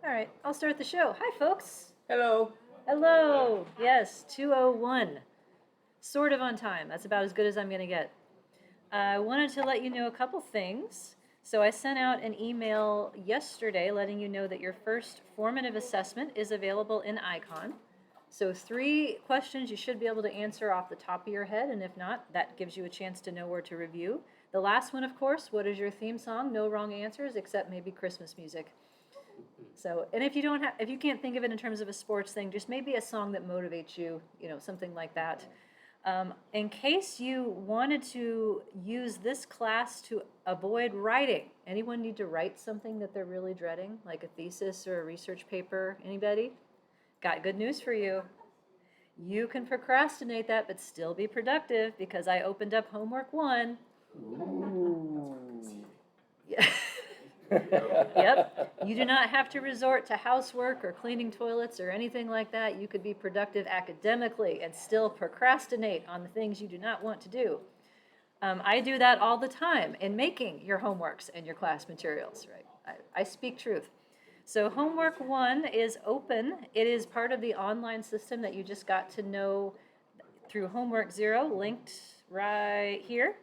All right, I'll start the show. Hi, folks. Hello. Hello. Yes, 2:01. Sort of on time. That's about as good as I'm going to get. I wanted to let you know a couple things. So I sent out an email yesterday letting you know that your first formative assessment is available in Icon. So 3 questions you should be able to answer off the top of your head, and if not, that gives you a chance to know where to review. The last one, of course, what is your theme song? No wrong answers, except maybe Christmas music. So, and if you don't have, if you can't think of it in terms of a sports thing, just maybe a song that motivates you, something like that. In case you wanted to use this class to avoid writing, anyone need to write something that they're really dreading, like a thesis or a research paper? Anybody? Got good news for you. You can procrastinate that, but still be productive because I opened up homework 1. Ooh. Yeah. Yep. You do not have to resort to housework or cleaning toilets or anything like that. You could be productive academically and still procrastinate on the things you do not want to do. I do that all the time in making your homeworks and your class materials, right? I speak truth. So homework 1 is open. It is part of the online system that you just got to know through homework 0, linked right here.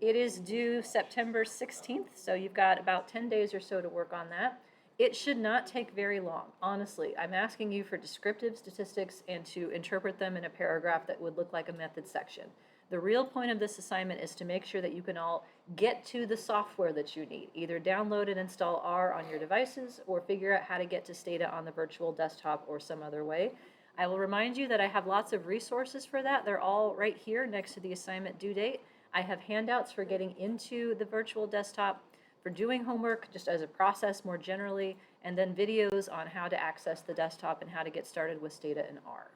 It is due September 16th, so you've got about 10 days or so to work on that. It should not take very long, honestly. I'm asking you for descriptive statistics and to interpret them in a paragraph that would look like a method section. The real point of this assignment is to make sure that you can all get to the software that you need. Either download and install R on your devices or figure out how to get to Stata on the virtual desktop or some other way. I will remind you that I have lots of resources for that. They're all right here next to the assignment due date. I have handouts for getting into the virtual desktop, for doing homework just as a process more generally, and then videos on how to access the desktop and how to get started with Stata in R.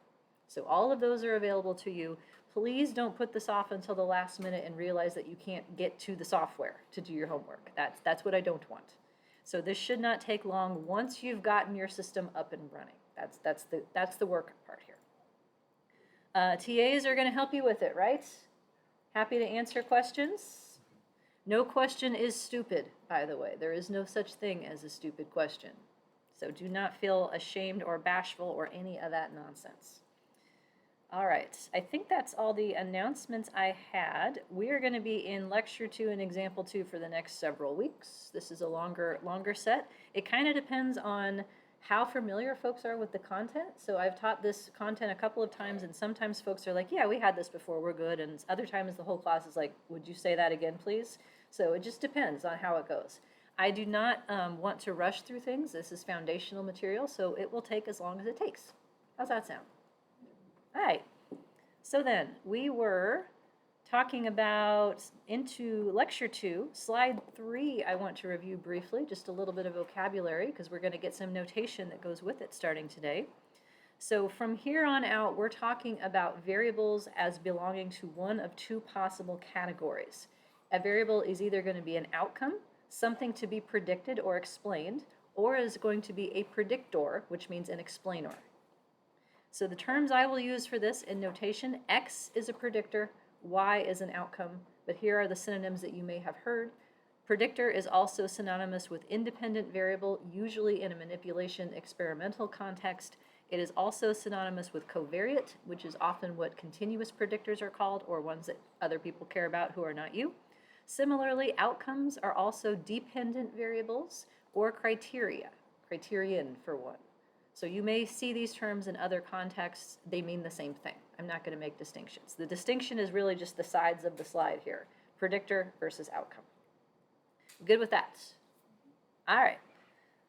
So all of those are available to you. Please don't put this off until the last minute and realize that you can't get to the software to do your homework. That's what I don't want. So this should not take long once you've gotten your system up and running. That's the work part here. TAs are going to help you with it, right? Happy to answer questions. No question is stupid, by the way. There is no such thing as a stupid question. So do not feel ashamed or bashful or any of that nonsense. All right, I think that's all the announcements I had. We are going to be in lecture 2 and example 2 for the next several weeks. This is a longer set. It kind of depends on how familiar folks are with the content. So I've taught this content a couple of times, and sometimes folks are like, yeah, we had this before, we're good. And other times the whole class is like, would you say that again, please? So it just depends on how it goes. I do not want to rush through things. This is foundational material, so it will take as long as it takes. How's that sound? All right. So then we were talking about into lecture 2, slide 3 I want to review briefly, just a little bit of vocabulary because we're going to get some notation that goes with it starting today. So from here on out, we're talking about variables as belonging to one of 2 possible categories. A variable is either going to be an outcome, something to be predicted or explained, or is going to be a predictor, which means an explainer. So the terms I will use for this in notation, X is a predictor, Y is an outcome, but here are the synonyms that you may have heard. Predictor is also synonymous with independent variable, usually in a manipulation experimental context. It is also synonymous with covariate, which is often what continuous predictors are called, or ones that other people care about who are not you. Similarly, outcomes are also dependent variables or criterion for one. So you may see these terms in other contexts. They mean the same thing. I'm not going to make distinctions. The distinction is really just the sides of the slide here. Predictor versus outcome. Good with that? All right.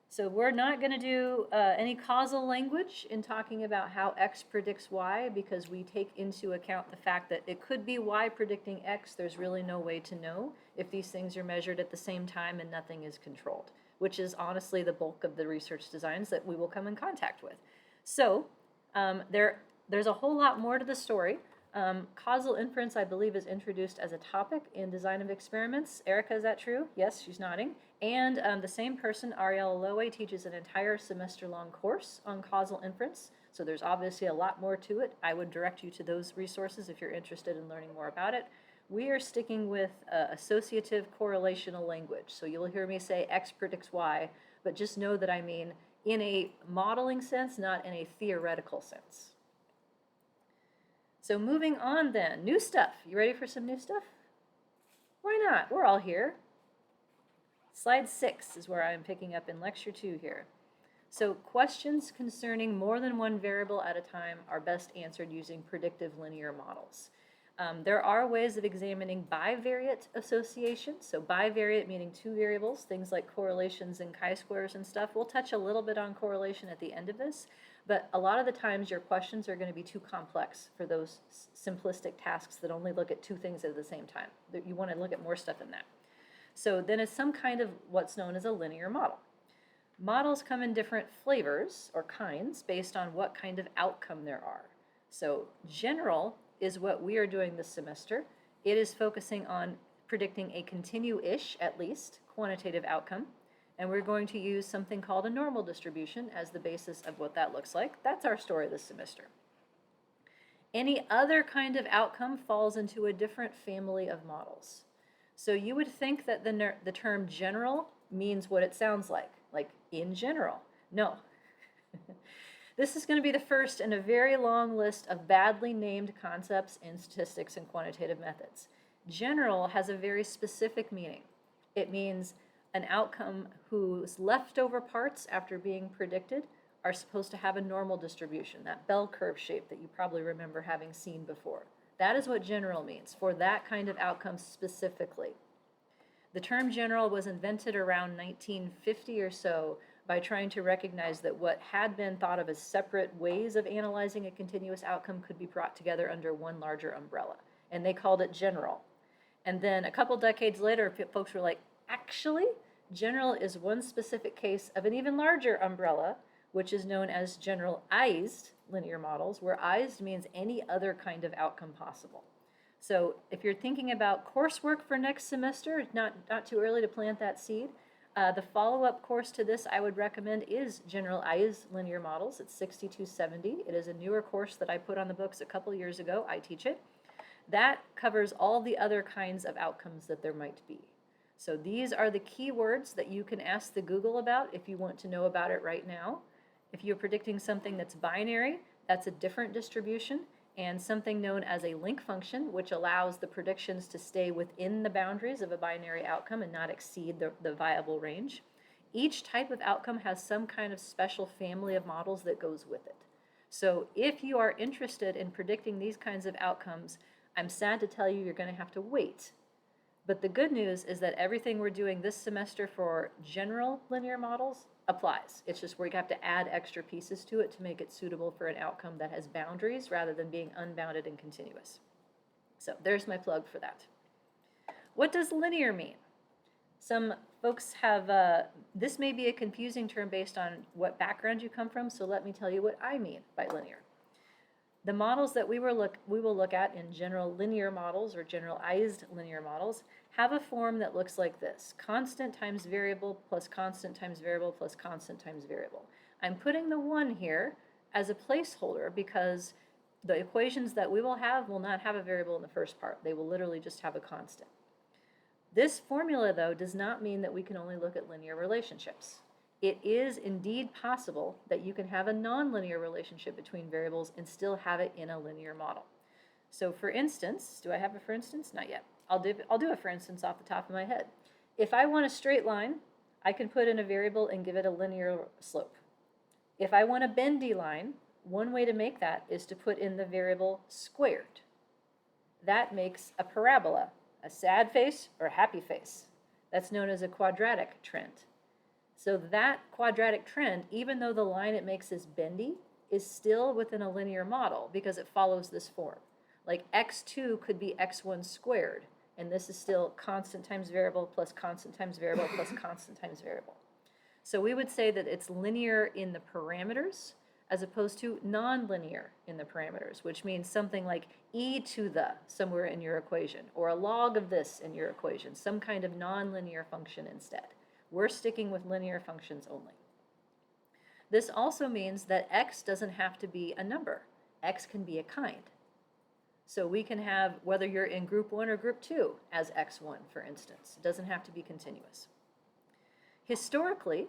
So we're not going to do any causal language in talking about how X predicts Y because we take into account the fact that it could be Y predicting X. There's really no way to know if these things are measured at the same time and nothing is controlled, which is honestly the bulk of the research designs that we will come in contact with. So there's a whole lot more to the story. Causal inference, I believe, is introduced as a topic in design of experiments. Erica, is that true? Yes, she's nodding. And the same person, Ariel Lowe, teaches an entire semester-long course on causal inference. So there's obviously a lot more to it. I would direct you to those resources if you're interested in learning more about it. We are sticking with associative correlational language. So you'll hear me say X predicts Y, but just know that I mean in a modeling sense, not in a theoretical sense. So moving on then, new stuff. You ready for some new stuff? Why not? We're all here. Slide 6 is where I'm picking up in lecture 2 here. So questions concerning more than one variable at a time are best answered using predictive linear models. There are ways of examining bivariate association. So bivariate meaning two variables, things like correlations and chi-squares and stuff. We'll touch a little bit on correlation at the end of this, but a lot of the times your questions are going to be too complex for those simplistic tasks that only look at two things at the same time. You want to look at more stuff than that. So then it's some kind of what's known as a linear model. Models come in different flavors or kinds based on what kind of outcome there are. So general is what we are doing this semester. It is focusing on predicting a continue-ish, at least, quantitative outcome. And we're going to use something called a normal distribution as the basis of what that looks like. That's our story this semester. Any other kind of outcome falls into a different family of models. So you would think that the term general means what it sounds like in general. No. This is going to be the first in a very long list of badly named concepts in statistics and quantitative methods. General has a very specific meaning. It means an outcome whose leftover parts after being predicted are supposed to have a normal distribution, that bell curve shape that you probably remember having seen before. That is what general means for that kind of outcome specifically. The term general was invented around 1950 or so by trying to recognize that what had been thought of as separate ways of analyzing a continuous outcome could be brought together under one larger umbrella. And they called it general. And then a couple decades later, folks were like, actually, general is one specific case of an even larger umbrella, which is known as generalized linear models, where ized means any other kind of outcome possible. So if you're thinking about coursework for next semester, not too early to plant that seed. The follow-up course to this I would recommend is Generalized Linear Models. It's 6270. It is a newer course that I put on the books a couple years ago. I teach it. That covers all the other kinds of outcomes that there might be. So these are the keywords that you can ask the Google about if you want to know about it right now. If you're predicting something that's binary, that's a different distribution, and something known as a link function, which allows the predictions to stay within the boundaries of a binary outcome and not exceed the viable range. Each type of outcome has some kind of special family of models that goes with it. So if you are interested in predicting these kinds of outcomes, I'm sad to tell you you're going to have to wait. But the good news is that everything we're doing this semester for general linear models applies. It's just we have to add extra pieces to it to make it suitable for an outcome that has boundaries rather than being unbounded and continuous. So there's my plug for that. What does linear mean? Some folks have, this may be a confusing term based on what background you come from, so let me tell you what I mean by linear. The models that we will look at in general linear models or generalized linear models have a form that looks like this: constant times variable plus constant times variable plus constant times variable. I'm putting the 1 here as a placeholder because the equations that we will have will not have a variable in the first part. They will literally just have a constant. This formula, though, does not mean that we can only look at linear relationships. It is indeed possible that you can have a nonlinear relationship between variables and still have it in a linear model. So for instance, do I have a for instance? Not yet. I'll do a for instance off the top of my head. If I want a straight line, I can put in a variable and give it a linear slope. If I want a bendy line, one way to make that is to put in the variable squared. That makes a parabola, a sad face or a happy face. That's known as a quadratic trend. So that quadratic trend, even though the line it makes is bendy, is still within a linear model because it follows this form. Like x2 could be x1 squared, and this is still constant times variable plus constant times variable plus constant times variable. So we would say that it's linear in the parameters as opposed to nonlinear in the parameters, which means something like e to the somewhere in your equation, or a log of this in your equation, some kind of nonlinear function instead. We're sticking with linear functions only. This also means that x doesn't have to be a number. X can be a kind. So we can have, whether you're in group 1 or group 2 as x1, for instance. It doesn't have to be continuous. Historically,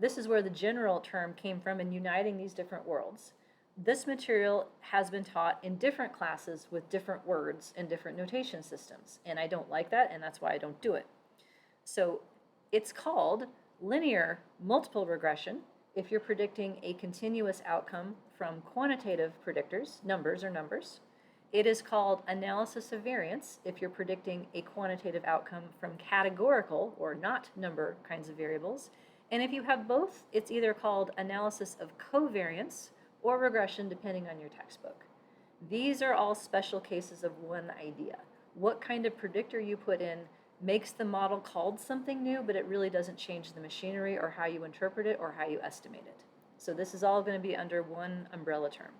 This is where the general term came from in uniting these different worlds. This material has been taught in different classes with different words and different notation systems, and I don't like that, and that's why I don't do it. So it's called linear multiple regression if you're predicting a continuous outcome from quantitative predictors, numbers. It is called analysis of variance if you're predicting a quantitative outcome from categorical or not number kinds of variables. And if you have both, it's either called analysis of covariance or regression, depending on your textbook. These are all special cases of one idea. What kind of predictor you put in makes the model called something new, but it really doesn't change the machinery or how you interpret it or how you estimate it. So this is all going to be under one umbrella term.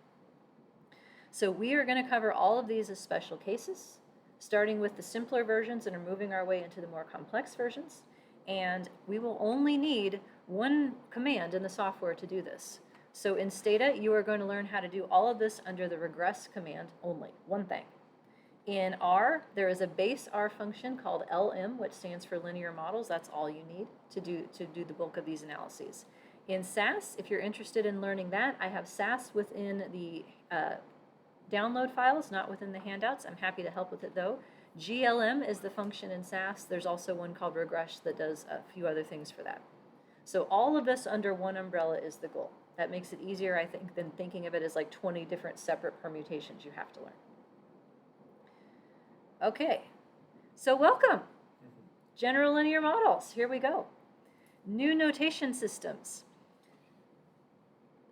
So we are going to cover all of these as special cases, starting with the simpler versions and are moving our way into the more complex versions. And we will only need one command in the software to do this. So in Stata, you are going to learn how to do all of this under the regress command only, one thing. In R, there is a base R function called LM, which stands for linear models. That's all you need to do the bulk of these analyses. In SAS, if you're interested in learning that, I have SAS within the download files, not within the handouts. I'm happy to help with it though. GLM is the function in SAS. There's also one called regress that does a few other things for that. So all of this under one umbrella is the goal. That makes it easier, I think, than thinking of it as like 20 different separate permutations you have to learn. Okay, so welcome. General linear models, here we go. New notation systems.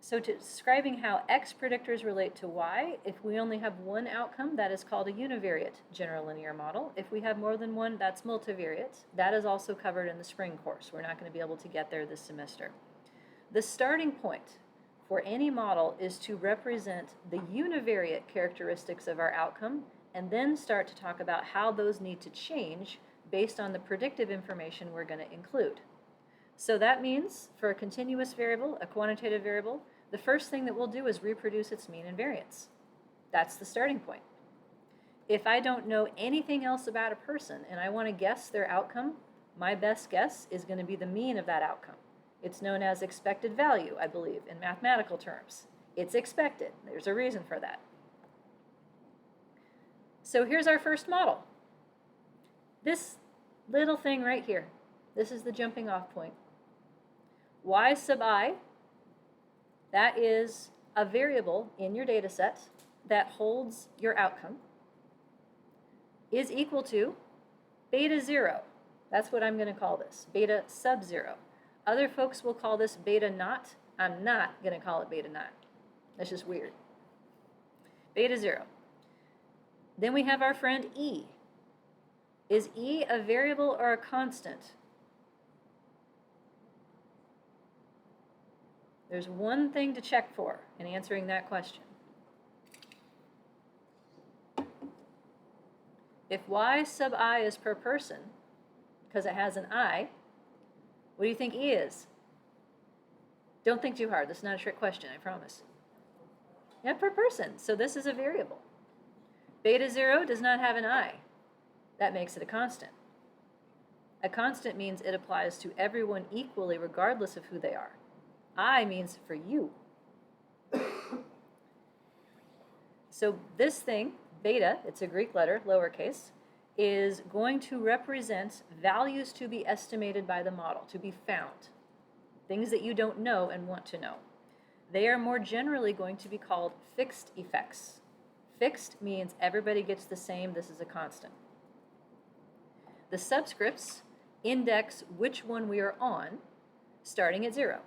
So describing how X predictors relate to Y, if we only have one outcome, that is called a univariate general linear model. If we have more than one, that's multivariate. That is also covered in the spring course. We're not going to be able to get there this semester. The starting point for any model is to represent the univariate characteristics of our outcome and then start to talk about how those need to change based on the predictive information we're going to include. So that means for a continuous variable, a quantitative variable, the first thing that we'll do is reproduce its mean and variance. That's the starting point. If I don't know anything else about a person and I want to guess their outcome, my best guess is going to be the mean of that outcome. It's known as expected value, I believe, in mathematical terms. It's expected. There's a reason for that. So here's our first model. This little thing right here, this is the jumping off point. Y sub I, that is a variable in your data set that holds your outcome, is equal to beta 0. That's what I'm going to call this, beta sub 0. Other folks will call this beta naught. I'm not going to call it beta naught. That's just weird. Beta 0. Then we have our friend E. Is E a variable or a constant? There's one thing to check for in answering that question. If Y sub I is per person, because it has an I, what do you think E is? Don't think too hard. This is not a trick question, I promise. Yeah, per person. So this is a variable. Beta 0 does not have an I. That makes it a constant. A constant means it applies to everyone equally regardless of who they are. I means for you. So this thing, beta, it's a Greek letter, lowercase, is going to represent values to be estimated by the model, to be found. Things that you don't know and want to know. They are more generally going to be called fixed effects. Fixed means everybody gets the same, this is a constant. The subscripts index which one we are on, starting at 0.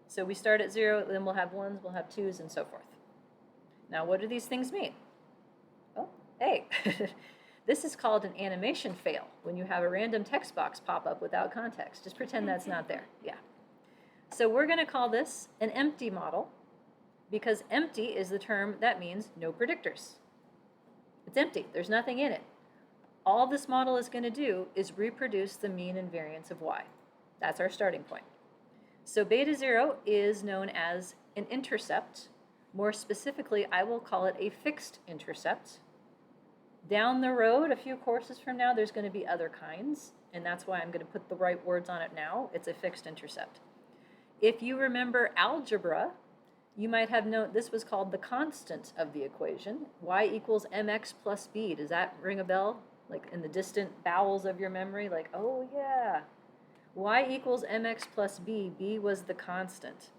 So we start at 0, then we'll have 1s, we'll have 2s, and so forth. Now, what do these things mean? Oh, hey, this is called an animation fail, when you have a random text box pop up without context. Just pretend that's not there, yeah. So we're going to call this an empty model, because empty is the term that means no predictors. It's empty, there's nothing in it. All this model is going to do is reproduce the mean and variance of Y. That's our starting point. So beta 0 is known as an intercept. More specifically, I will call it a fixed intercept. Down the road, a few courses from now, there's going to be other kinds, and that's why I'm going to put the right words on it now. It's a fixed intercept. If you remember algebra, you might have known this was called the constant of the equation. Y equals mx plus b. Does that ring a bell? Like in the distant bowels of your memory? Like, oh yeah. Y equals mx plus b. B was the constant.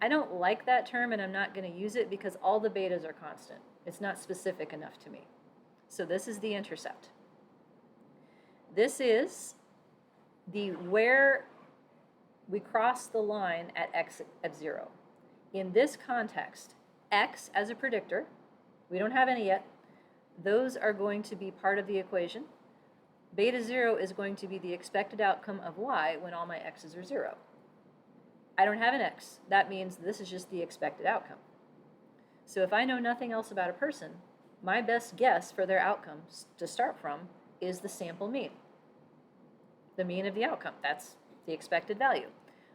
I don't like that term, and I'm not going to use it because all the betas are constant. It's not specific enough to me. So this is the intercept. This is the where we cross the line at x at 0. In this context, x as a predictor, we don't have any yet, those are going to be part of the equation. Beta 0 is going to be the expected outcome of y when all my x's are 0. I don't have an x. That means this is just the expected outcome. So if I know nothing else about a person, my best guess for their outcomes to start from is the sample mean. The mean of the outcome. That's the expected value.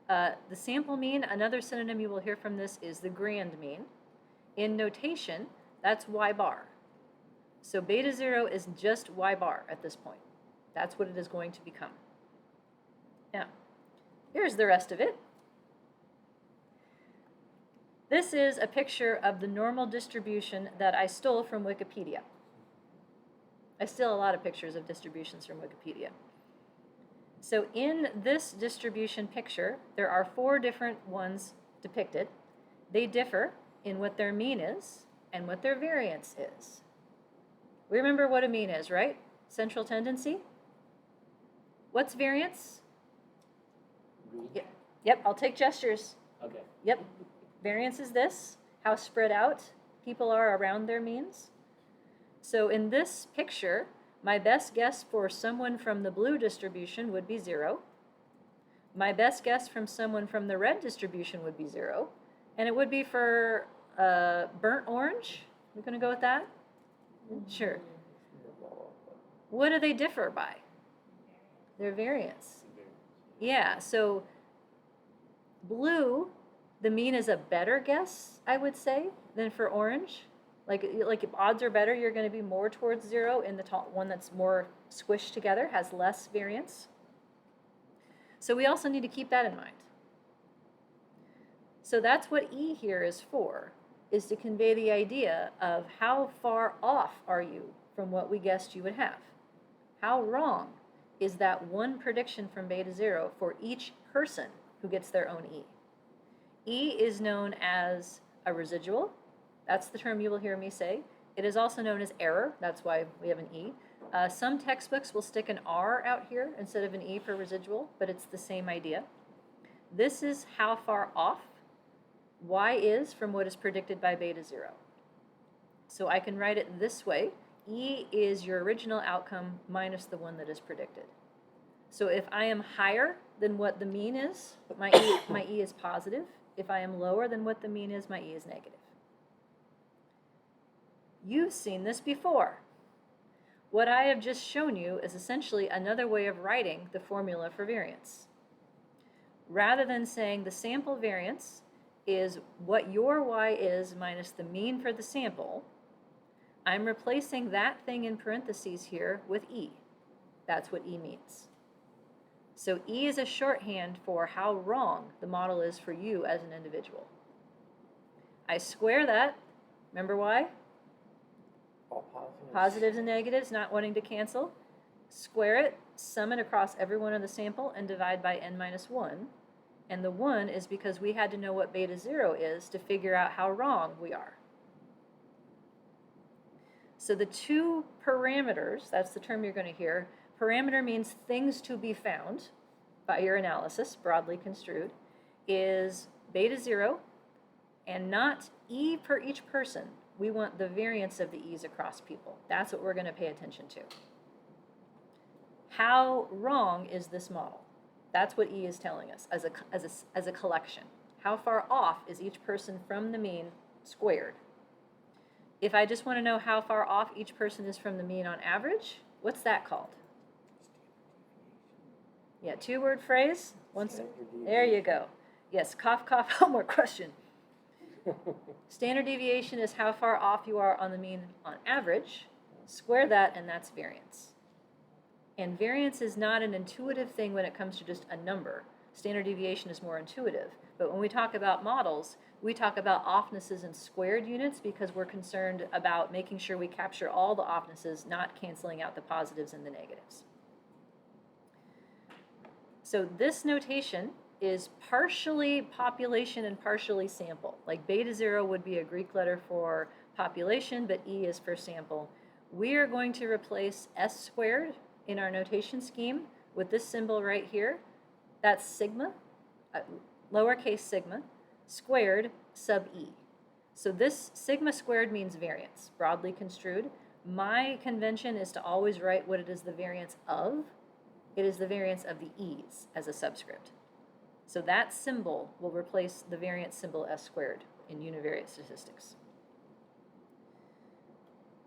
The sample mean, another synonym you will hear from this is the grand mean. In notation, that's y bar. So beta 0 is just y bar at this point. That's what it is going to become. Now, here's the rest of it. This is a picture of the normal distribution that I stole from Wikipedia. I steal a lot of pictures of distributions from Wikipedia. So in this distribution picture, there are 4 different ones depicted. They differ in what their mean is and what their variance is. We remember what a mean is, right? Central tendency. What's variance? Yep, I'll take gestures. Okay. Yep. Variance is this, how spread out people are around their means. So in this picture, my best guess for someone from the blue distribution would be 0. My best guess from someone from the red distribution would be 0. And it would be for burnt orange. We're going to go with that? Sure. What do they differ by? Their variance. Yeah, so blue, the mean is a better guess, I would say, than for orange. Like if odds are better, you're going to be more towards 0, and the one that's more squished together has less variance. So we also need to keep that in mind. So that's what E here is for, is to convey the idea of how far off are you from what we guessed you would have. How wrong is that one prediction from beta 0 for each person who gets their own E? E is known as a residual. That's the term you will hear me say. It is also known as error. That's why we have an E. Some textbooks will stick an R out here instead of an E for residual, but it's the same idea. This is how far off Y is from what is predicted by beta 0. So I can write it this way. E is your original outcome minus the one that is predicted. So if I am higher than what the mean is, my E is positive. If I am lower than what the mean is, my E is negative. You've seen this before. What I have just shown you is essentially another way of writing the formula for variance. Rather than saying the sample variance is what your Y is minus the mean for the sample, I'm replacing that thing in parentheses here with E. That's what E means. So E is a shorthand for how wrong the model is for you as an individual. I square that. Remember why? All positives. Positives and negatives, not wanting to cancel. Square it, sum it across every one of the sample, and divide by n minus 1. And the 1 is because we had to know what beta 0 is to figure out how wrong we are. So the 2 parameters, that's the term you're going to hear. Parameter means things to be found by your analysis, broadly construed, is beta 0 and not E per each person. We want the variance of the E's across people. That's what we're going to pay attention to. How wrong is this model? That's what E is telling us as a collection. How far off is each person from the mean squared? If I just want to know how far off each person is from the mean on average, what's that called? Yeah, 2-word phrase. There you go. Yes, cough, cough, homework question. Standard deviation is how far off you are on the mean on average. Square that, and that's variance. And variance is not an intuitive thing when it comes to just a number. Standard deviation is more intuitive. But when we talk about models, we talk about offnesses in squared units because we're concerned about making sure we capture all the offnesses, not canceling out the positives and the negatives. So this notation is partially population and partially sample. Like beta 0 would be a Greek letter for population, but E is for sample. We are going to replace S squared in our notation scheme with this symbol right here. That's sigma, lowercase sigma, squared sub E. So this sigma squared means variance, broadly construed. My convention is to always write what it is the variance of. It is the variance of the E's as a subscript. So that symbol will replace the variance symbol S squared in univariate statistics.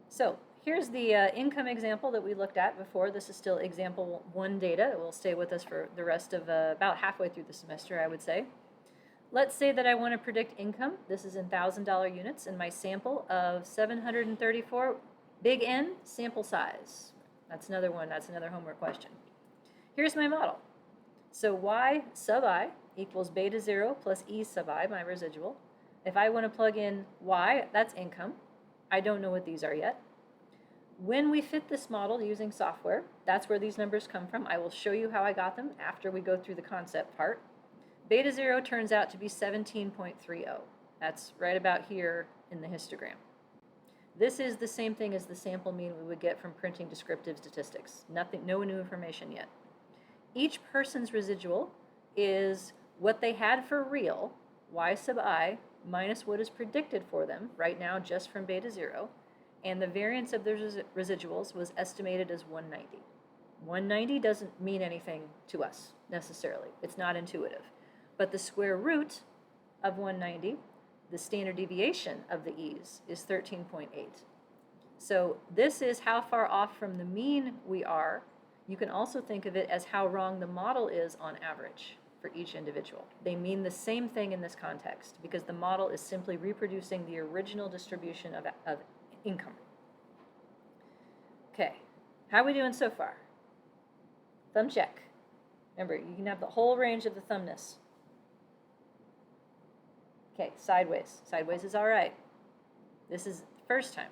So here's the income example that we looked at before. This is still example 1 data. It will stay with us for the rest of about halfway through the semester, I would say. Let's say that I want to predict income. This is in $1,000 units, and my sample of 734, big N, sample size. That's another one. That's another homework question. Here's my model. So Y sub I equals beta 0 plus E sub I, my residual. If I want to plug in Y, that's income. I don't know what these are yet. When we fit this model using software, that's where these numbers come from. I will show you how I got them after we go through the concept part. Beta 0 turns out to be 17.30. That's right about here in the histogram. This is the same thing as the sample mean we would get from printing descriptive statistics. Nothing, no new information yet. Each person's residual is what they had for real, Y sub I, minus what is predicted for them, right now just from beta 0, and the variance of their residuals was estimated as 190. 190 doesn't mean anything to us, necessarily. It's not intuitive. But the square root of 190, the standard deviation of the E's, is 13.8. So this is how far off from the mean we are. You can also think of it as how wrong the model is on average for each individual. They mean the same thing in this context because the model is simply reproducing the original distribution of income. Okay, how are we doing so far? Thumb check. Remember, you can have the whole range of the thumbness. Okay, sideways. Sideways is all right. This is the first time.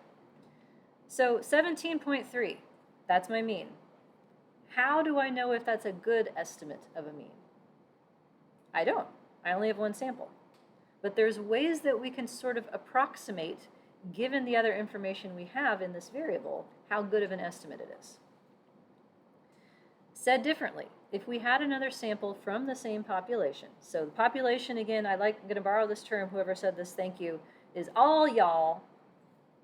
So 17.3, that's my mean. How do I know if that's a good estimate of a mean? I don't. I only have one sample. But there's ways that we can sort of approximate, given the other information we have in this variable, how good of an estimate it is. Said differently, if we had another sample from the same population, so the population, again, I'm going to borrow this term, whoever said this, thank you, is all y'all,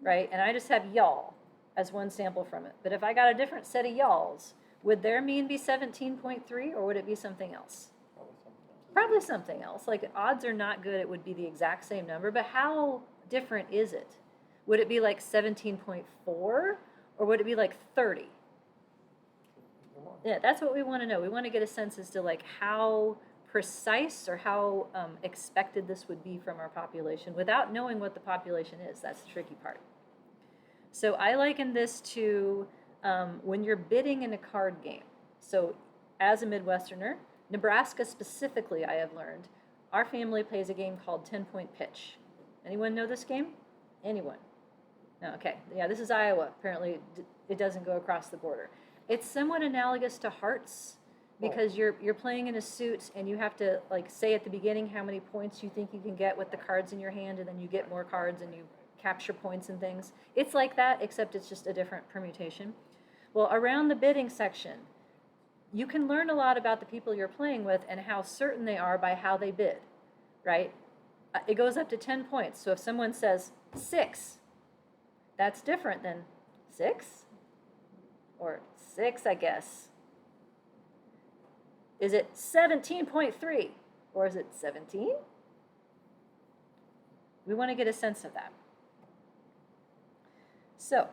right? And I just have y'all as one sample from it. But if I got a different set of y'alls, would their mean be 17.3 or would it be something else? Probably something else. Like odds are not good it would be the exact same number, but how different is it? Would it be like 17.4 or would it be like 30? Yeah, that's what we want to know. We want to get a sense as to like how precise or how expected this would be from our population without knowing what the population is. That's the tricky part. So I liken this to when you're bidding in a card game. So as a Midwesterner, Nebraska specifically, I have learned, our family plays a game called 10-Point Pitch. Anyone know this game? Anyone? No, okay. Yeah, this is Iowa. Apparently it doesn't go across the border. It's somewhat analogous to Hearts because you're playing in a suit and you have to like say at the beginning how many points you think you can get with the cards in your hand, and then you get more cards and you capture points and things. It's like that, except it's just a different permutation. Well, around the bidding section, you can learn a lot about the people you're playing with and how certain they are by how they bid, right? It goes up to 10 points. So if someone says 6, that's different than 6 or 6, I guess. Is it 17.3 or is it 17? We want to get a sense of that. So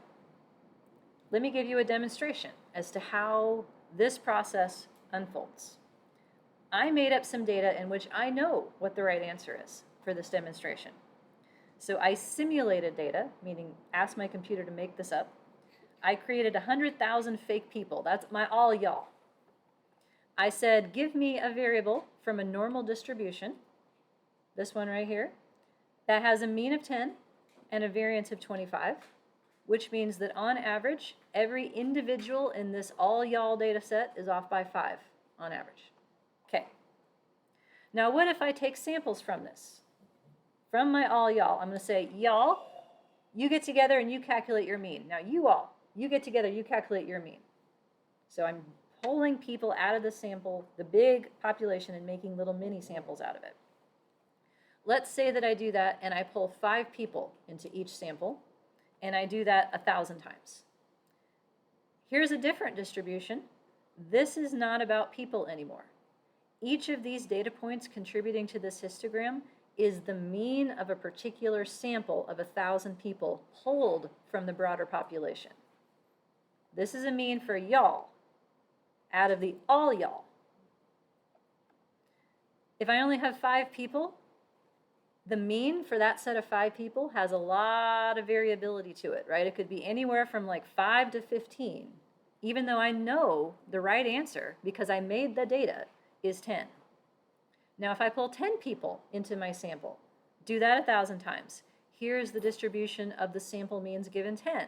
let me give you a demonstration as to how this process unfolds. I made up some data in which I know what the right answer is for this demonstration. So I simulated data, meaning asked my computer to make this up. I created 100,000 fake people. That's my all y'all. I said, give me a variable from a normal distribution, this one right here, that has a mean of 10 and a variance of 25, which means that on average, every individual in this all y'all data set is off by 5 on average. Okay. Now what if I take samples from this? From my all y'all, I'm going to say, y'all, you get together and you calculate your mean. Now you all, you get together, you calculate your mean. So I'm pulling people out of the sample, the big population, and making little mini samples out of it. Let's say that I do that and I pull 5 people into each sample, and I do that 1,000 times. Here's a different distribution. This is not about people anymore. Each of these data points contributing to this histogram is the mean of a particular sample of 1,000 people pulled from the broader population. This is a mean for y'all out of the all y'all. If I only have 5 people, the mean for that set of 5 people has a lot of variability to it, right? It could be anywhere from like 5 to 15, even though I know the right answer because I made the data is 10. Now, if I pull 10 people into my sample, do that 1,000 times. Here's the distribution of the sample means given 10.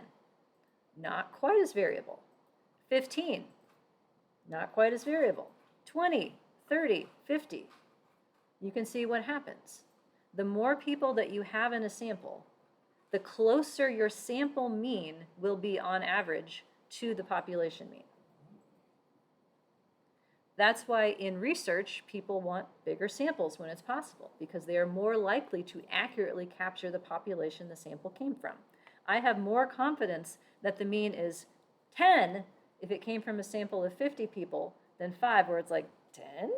Not quite as variable. 15, not quite as variable. 20, 30, 50. You can see what happens. The more people that you have in a sample, the closer your sample mean will be on average to the population mean. That's why in research, people want bigger samples when it's possible, because they are more likely to accurately capture the population the sample came from. I have more confidence that the mean is 10 if it came from a sample of 50 people than 5 where it's like 10?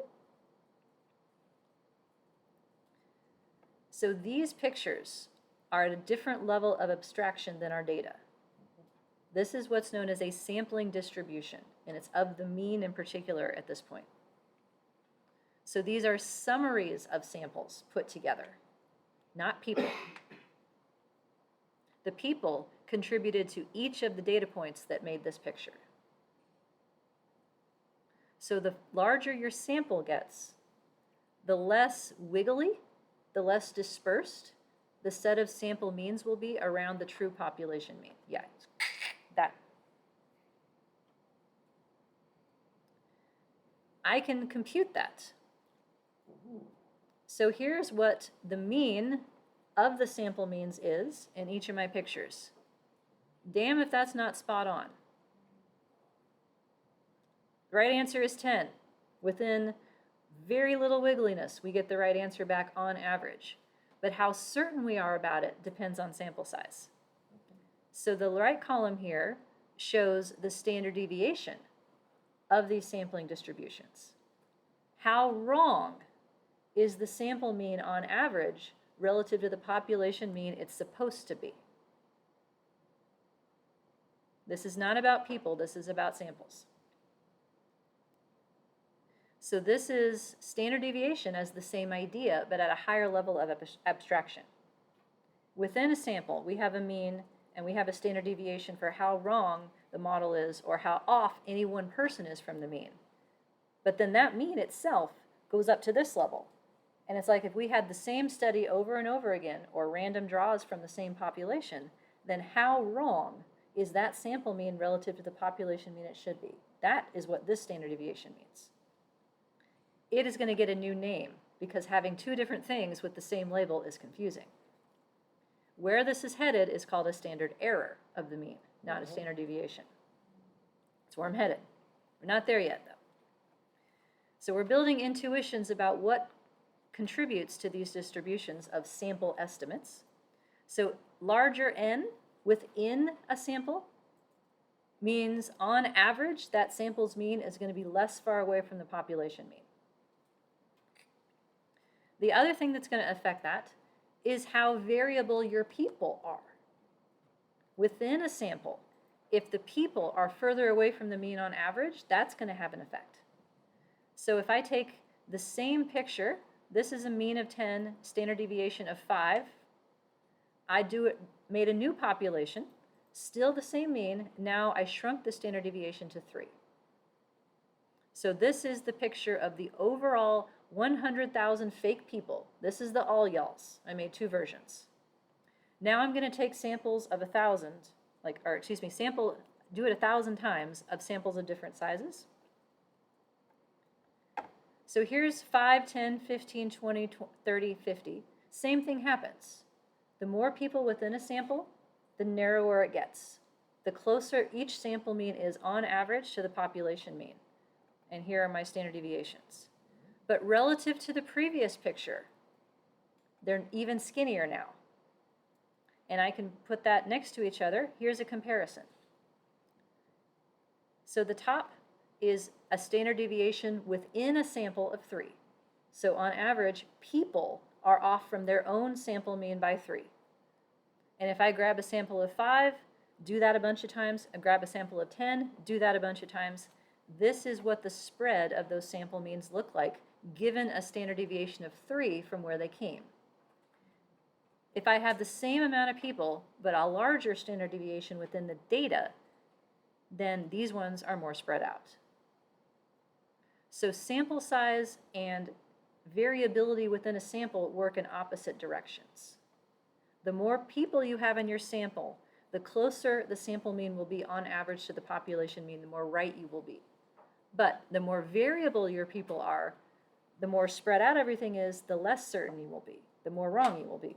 So these pictures are at a different level of abstraction than our data. This is what's known as a sampling distribution, and it's of the mean in particular at this point. So these are summaries of samples put together, not people. The people contributed to each of the data points that made this picture. So the larger your sample gets, the less wiggly, the less dispersed the set of sample means will be around the true population mean. Yeah, that. I can compute that. So here's what the mean of the sample means is in each of my pictures. Damn if that's not spot on. The right answer is 10. Within very little wiggliness, we get the right answer back on average. But how certain we are about it depends on sample size. So the right column here shows the standard deviation of these sampling distributions. How wrong is the sample mean on average relative to the population mean it's supposed to be? This is not about people, this is about samples. So this is standard deviation as the same idea, but at a higher level of abstraction. Within a sample, we have a mean and we have a standard deviation for how wrong the model is or how off any one person is from the mean. But then that mean itself goes up to this level. And it's like if we had the same study over and over again or random draws from the same population, then how wrong is that sample mean relative to the population mean it should be? That is what this standard deviation means. It is going to get a new name because having 2 different things with the same label is confusing. Where this is headed is called a standard error of the mean, not a standard deviation. That's where I'm headed. We're not there yet, though. So we're building intuitions about what contributes to these distributions of sample estimates. So larger n within a sample means on average that sample's mean is going to be less far away from the population mean. The other thing that's going to affect that is how variable your people are. Within a sample, if the people are further away from the mean on average, that's going to have an effect. So if I take the same picture, this is a mean of 10, standard deviation of 5. Made a new population, Still the same mean. Now I shrunk the standard deviation to 3. So this is the picture of the overall 100,000 fake people. This is the all y'alls. I made 2 versions. Now I'm going to take samples of 1,000, do it 1,000 times of samples of different sizes. So here's 5, 10, 15, 20, 30, 50. Same thing happens. The more people within a sample, the narrower it gets. The closer each sample mean is on average to the population mean. And here are my standard deviations. But relative to the previous picture, they're even skinnier now. And I can put that next to each other. Here's a comparison. So the top is a standard deviation within a sample of 3. So on average, people are off from their own sample mean by 3. And if I grab a sample of 5, do that a bunch of times, and grab a sample of 10, do that a bunch of times, this is what the spread of those sample means look like given a standard deviation of 3 from where they came. If I have the same amount of people, but a larger standard deviation within the data, then these ones are more spread out. So sample size and variability within a sample work in opposite directions. The more people you have in your sample, the closer the sample mean will be on average to the population mean, the more right you will be. But the more variable your people are, the more spread out everything is, the less certain you will be, the more wrong you will be.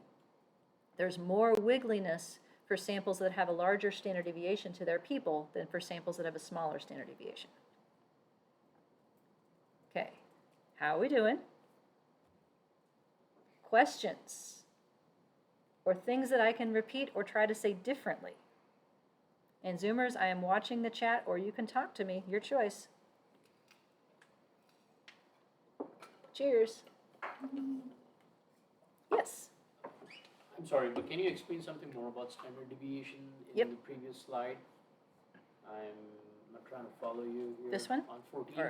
There's more wiggliness for samples that have a larger standard deviation to their people than for samples that have a smaller standard deviation. Okay, how are we doing? Questions? Or things that I can repeat or try to say differently? And Zoomers, I am watching the chat, or you can talk to me, your choice. Cheers. Yes. I'm sorry, but can you explain something more about standard deviation in Yep. the previous slide? I'm not trying to follow you here. This one? On 14?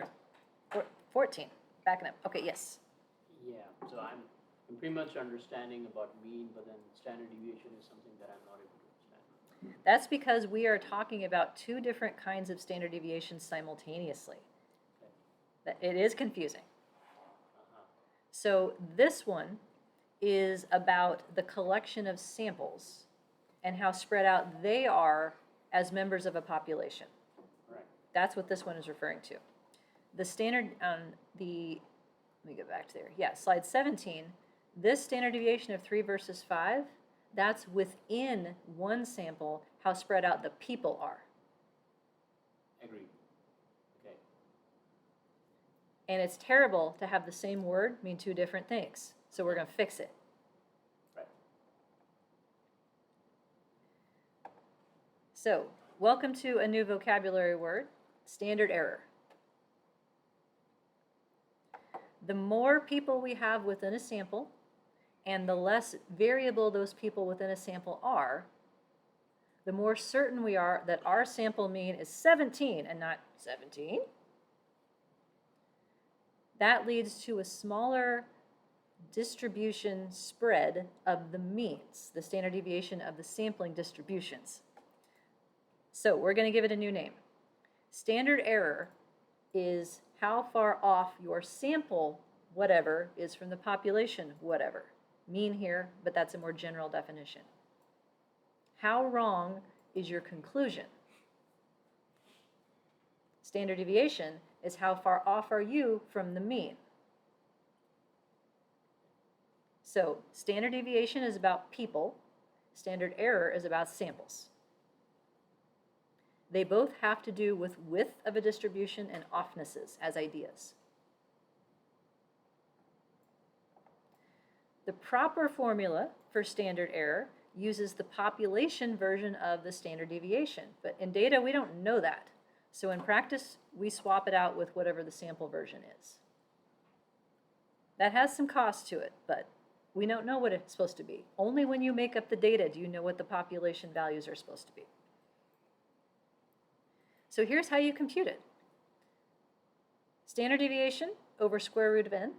Or 14. Backing up. Okay, yes. Yeah, so I'm pretty much understanding about mean, but then standard deviation is something that I'm not able to understand. That's because we are talking about 2 different kinds of standard deviations simultaneously. Okay. It is confusing. Uh-huh. So this one is about the collection of samples and how spread out they are as members of a population. Right. That's what this one is referring to. The standard on the, let me go back to there. Yeah, slide 17, this standard deviation of 3 versus 5, that's within one sample how spread out the people are. Agreed. Okay. And it's terrible to have the same word mean 2 different things. So we're going to fix it. Right. So, welcome to a new vocabulary word, standard error. The more people we have within a sample, and the less variable those people within a sample are, the more certain we are that our sample mean is 17 and not 17. That leads to a smaller distribution spread of the means, the standard deviation of the sampling distributions. So we're going to give it a new name. Standard error is how far off your sample whatever is from the population whatever. Mean here, but that's a more general definition. How wrong is your conclusion? Standard deviation is how far off are you from the mean. So standard deviation is about people. Standard error is about samples. They both have to do with width of a distribution and offnesses as ideas. The proper formula for standard error uses the population version of the standard deviation, but in data we don't know that. So in practice, we swap it out with whatever the sample version is. That has some cost to it, but we don't know what it's supposed to be. Only when you make up the data do you know what the population values are supposed to be. So here's how you compute it. Standard deviation over square root of n,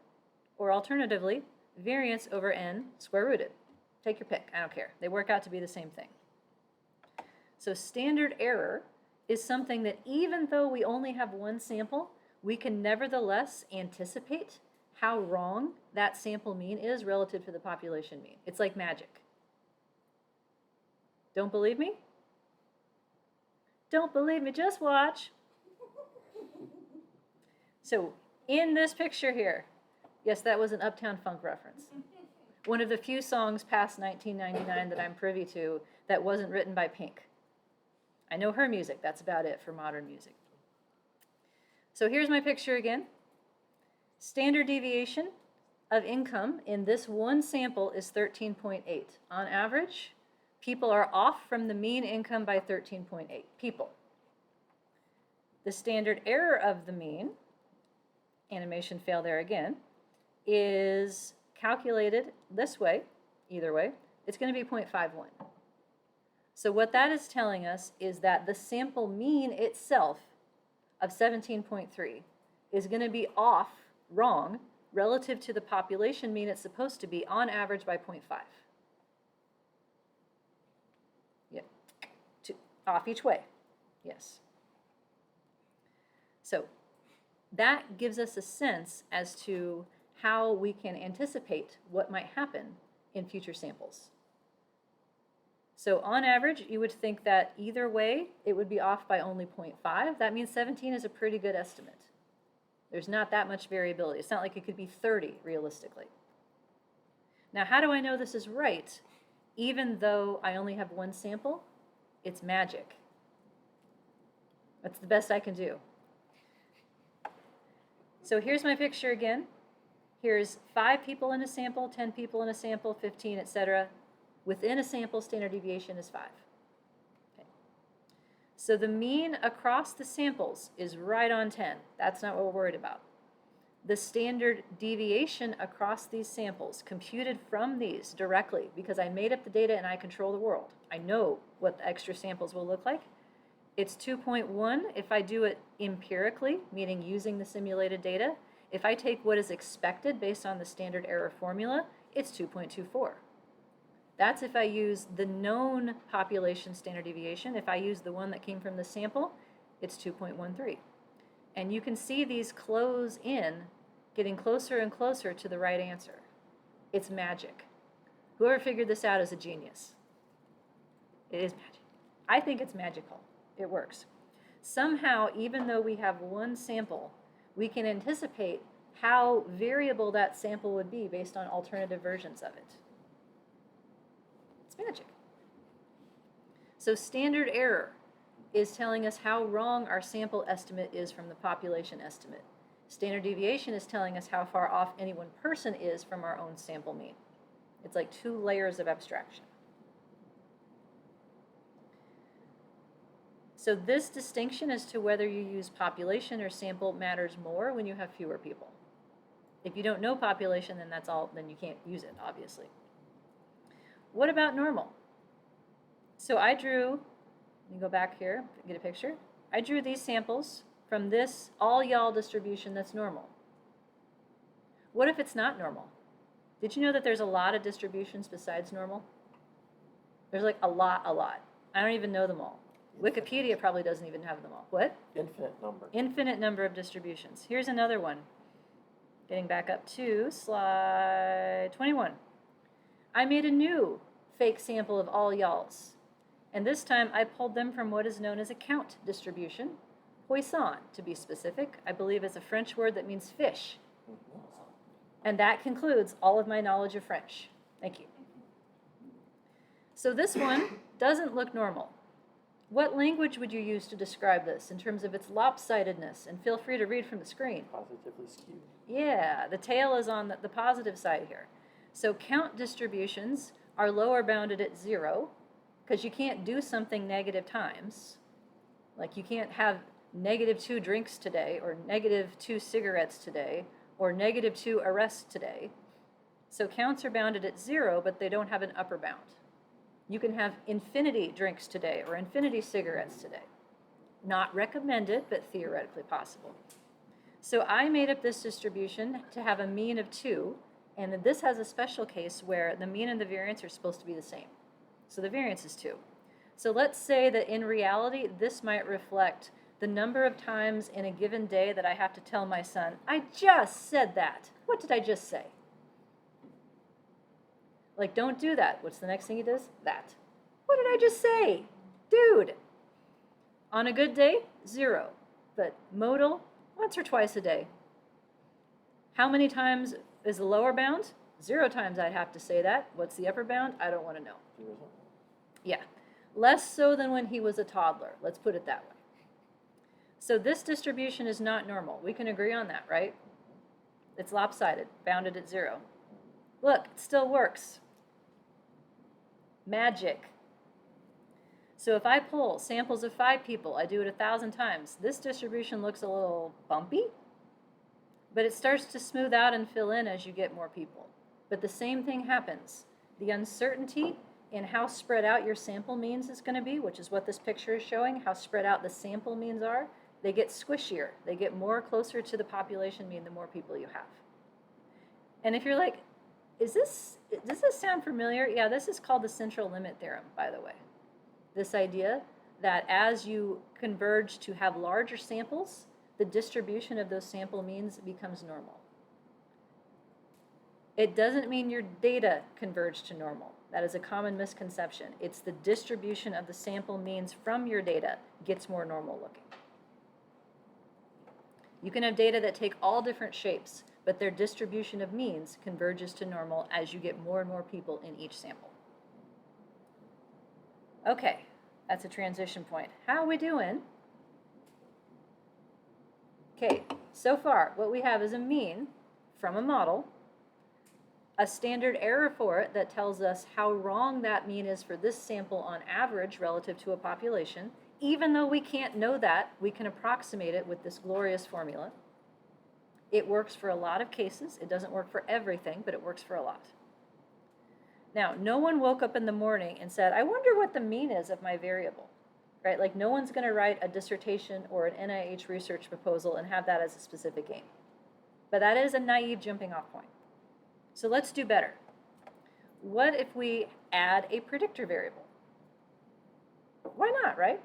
or alternatively, variance over n square rooted. Take your pick, I don't care. They work out to be the same thing. So standard error is something that even though we only have one sample, we can nevertheless anticipate how wrong that sample mean is relative to the population mean. It's like magic. Don't believe me? Don't believe me, just watch. So in this picture here, yes, that was an Uptown Funk reference. One of the few songs past 1999 that I'm privy to that wasn't written by Pink. I know her music, that's about it for modern music. So here's my picture again. Standard deviation of income in this one sample is 13.8. On average, people are off from the mean income by 13.8 people. The standard error of the mean, animation fail there again, is calculated this way, either way. It's going to be 0.51. So what that is telling us is that the sample mean itself of 17.3 is going to be off, wrong, relative to the population mean it's supposed to be on average by 0.5. Yeah, off each way, yes. So that gives us a sense as to how we can anticipate what might happen in future samples. So on average, you would think that either way, it would be off by only 0.5. That means 17 is a pretty good estimate. There's not that much variability. It's not like it could be 30 realistically. Now, how do I know this is right? Even though I only have one sample, it's magic. That's the best I can do. So here's my picture again. Here's 5 people in a sample, 10 people in a sample, 15, etc. Within a sample, standard deviation is 5. Okay. So the mean across the samples is right on 10. That's not what we're worried about. The standard deviation across these samples, computed from these directly, because I made up the data and I control the world. I know what the extra samples will look like. It's 2.1 if I do it empirically, meaning using the simulated data. If I take what is expected based on the standard error formula, it's 2.24. That's if I use the known population standard deviation. If I use the one that came from the sample, it's 2.13. And you can see these close in, getting closer and closer to the right answer. It's magic. Whoever figured this out is a genius. It is magic. I think it's magical. It works. Somehow, even though we have one sample, we can anticipate how variable that sample would be based on alternative versions of it. It's magic. So standard error is telling us how wrong our sample estimate is from the population estimate. Standard deviation is telling us how far off any one person is from our own sample mean. It's like 2 layers of abstraction. So this distinction as to whether you use population or sample matters more when you have fewer people. If you don't know population, then that's all, then you can't use it, obviously. What about normal? So I drew, let me go back here, get a picture. I drew these samples from this all y'all distribution that's normal. What if it's not normal? Did you know that there's a lot of distributions besides normal? There's like a lot. I don't even know them all. Wikipedia probably doesn't even have them all. What? Infinite number. Infinite number of distributions. Here's another one. Getting back up to slide 21. I made a new fake sample of all y'alls. And this time I pulled them from what is known as a count distribution. Poisson, to be specific, I believe is a French word that means fish. And that concludes all of my knowledge of French. Thank you. So this one doesn't look normal. What language would you use to describe this in terms of its lopsidedness? And feel free to read from the screen. Positively skewed. Yeah, the tail is on the positive side here. So count distributions are lower bounded at 0, because you can't do something negative times. Like you can't have -2 drinks today, or -2 cigarettes today, or -2 arrests today. So counts are bounded at 0, but they don't have an upper bound. You can have infinity drinks today or infinity cigarettes today. Not recommended, but theoretically possible. So I made up this distribution to have a mean of 2, and this has a special case where the mean and the variance are supposed to be the same. So the variance is 2. So let's say that in reality, this might reflect the number of times in a given day that I have to tell my son, I just said that. What did I just say? Like, don't do that. What's the next thing he does? That. What did I just say? Dude. On a good day, 0. But modal, once or twice a day. How many times is the lower bound? 0 times I'd have to say that. What's the upper bound? I don't want to know. 0. Yeah. Less so than when he was a toddler. Let's put it that way. So this distribution is not normal. We can agree on that, right? It's lopsided, bounded at 0. Look, it still works. Magic. So if I pull samples of 5 people, I do it 1,000 times, this distribution looks a little bumpy, but it starts to smooth out and fill in as you get more people. But the same thing happens. The uncertainty in how spread out your sample means is going to be, which is what this picture is showing, how spread out the sample means are, they get squishier. They get more closer to the population mean the more people you have. And if you're like, does this sound familiar? Yeah, this is called the central limit theorem, by the way. This idea that as you converge to have larger samples, the distribution of those sample means becomes normal. It doesn't mean your data converge to normal. That is a common misconception. It's the distribution of the sample means from your data gets more normal looking. You can have data that take all different shapes, but their distribution of means converges to normal as you get more and more people in each sample. Okay, that's a transition point. How are we doing? Okay, so far what we have is a mean from a model, a standard error for it that tells us how wrong that mean is for this sample on average relative to a population. Even though we can't know that, we can approximate it with this glorious formula. It works for a lot of cases. It doesn't work for everything, but it works for a lot. Now, no one woke up in the morning and said, I wonder what the mean is of my variable, right? Like no one's going to write a dissertation or an NIH research proposal and have that as a specific aim. But that is a naive jumping off point. So let's do better. What if we add a predictor variable? Why not, right?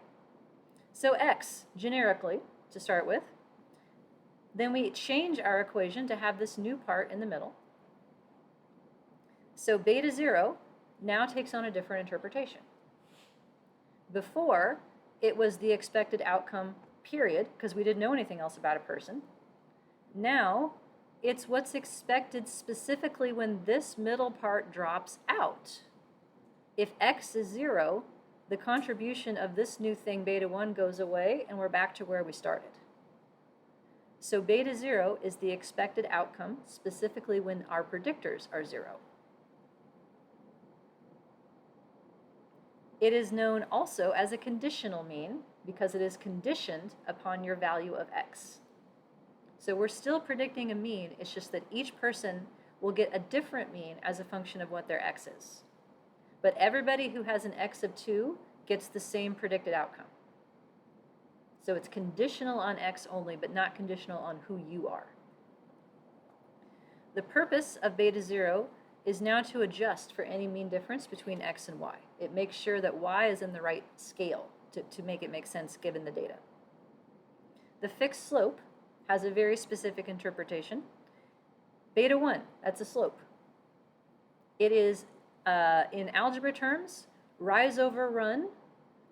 So x, generically, to start with. Then we change our equation to have this new part in the middle. So beta 0 now takes on a different interpretation. Before, it was the expected outcome, period, because we didn't know anything else about a person. Now, it's what's expected specifically when this middle part drops out. If x is 0, the contribution of this new thing, beta 1, goes away, and we're back to where we started. So beta 0 is the expected outcome, specifically when our predictors are 0. It is known also as a conditional mean because it is conditioned upon your value of x. So we're still predicting a mean, it's just that each person will get a different mean as a function of what their x is. But everybody who has an x of 2 gets the same predicted outcome. So it's conditional on x only, but not conditional on who you are. The purpose of beta 0 is now to adjust for any mean difference between x and y. It makes sure that y is in the right scale to make it make sense given the data. The fixed slope has a very specific interpretation. Beta 1, that's a slope. It is, in algebra terms, rise over run,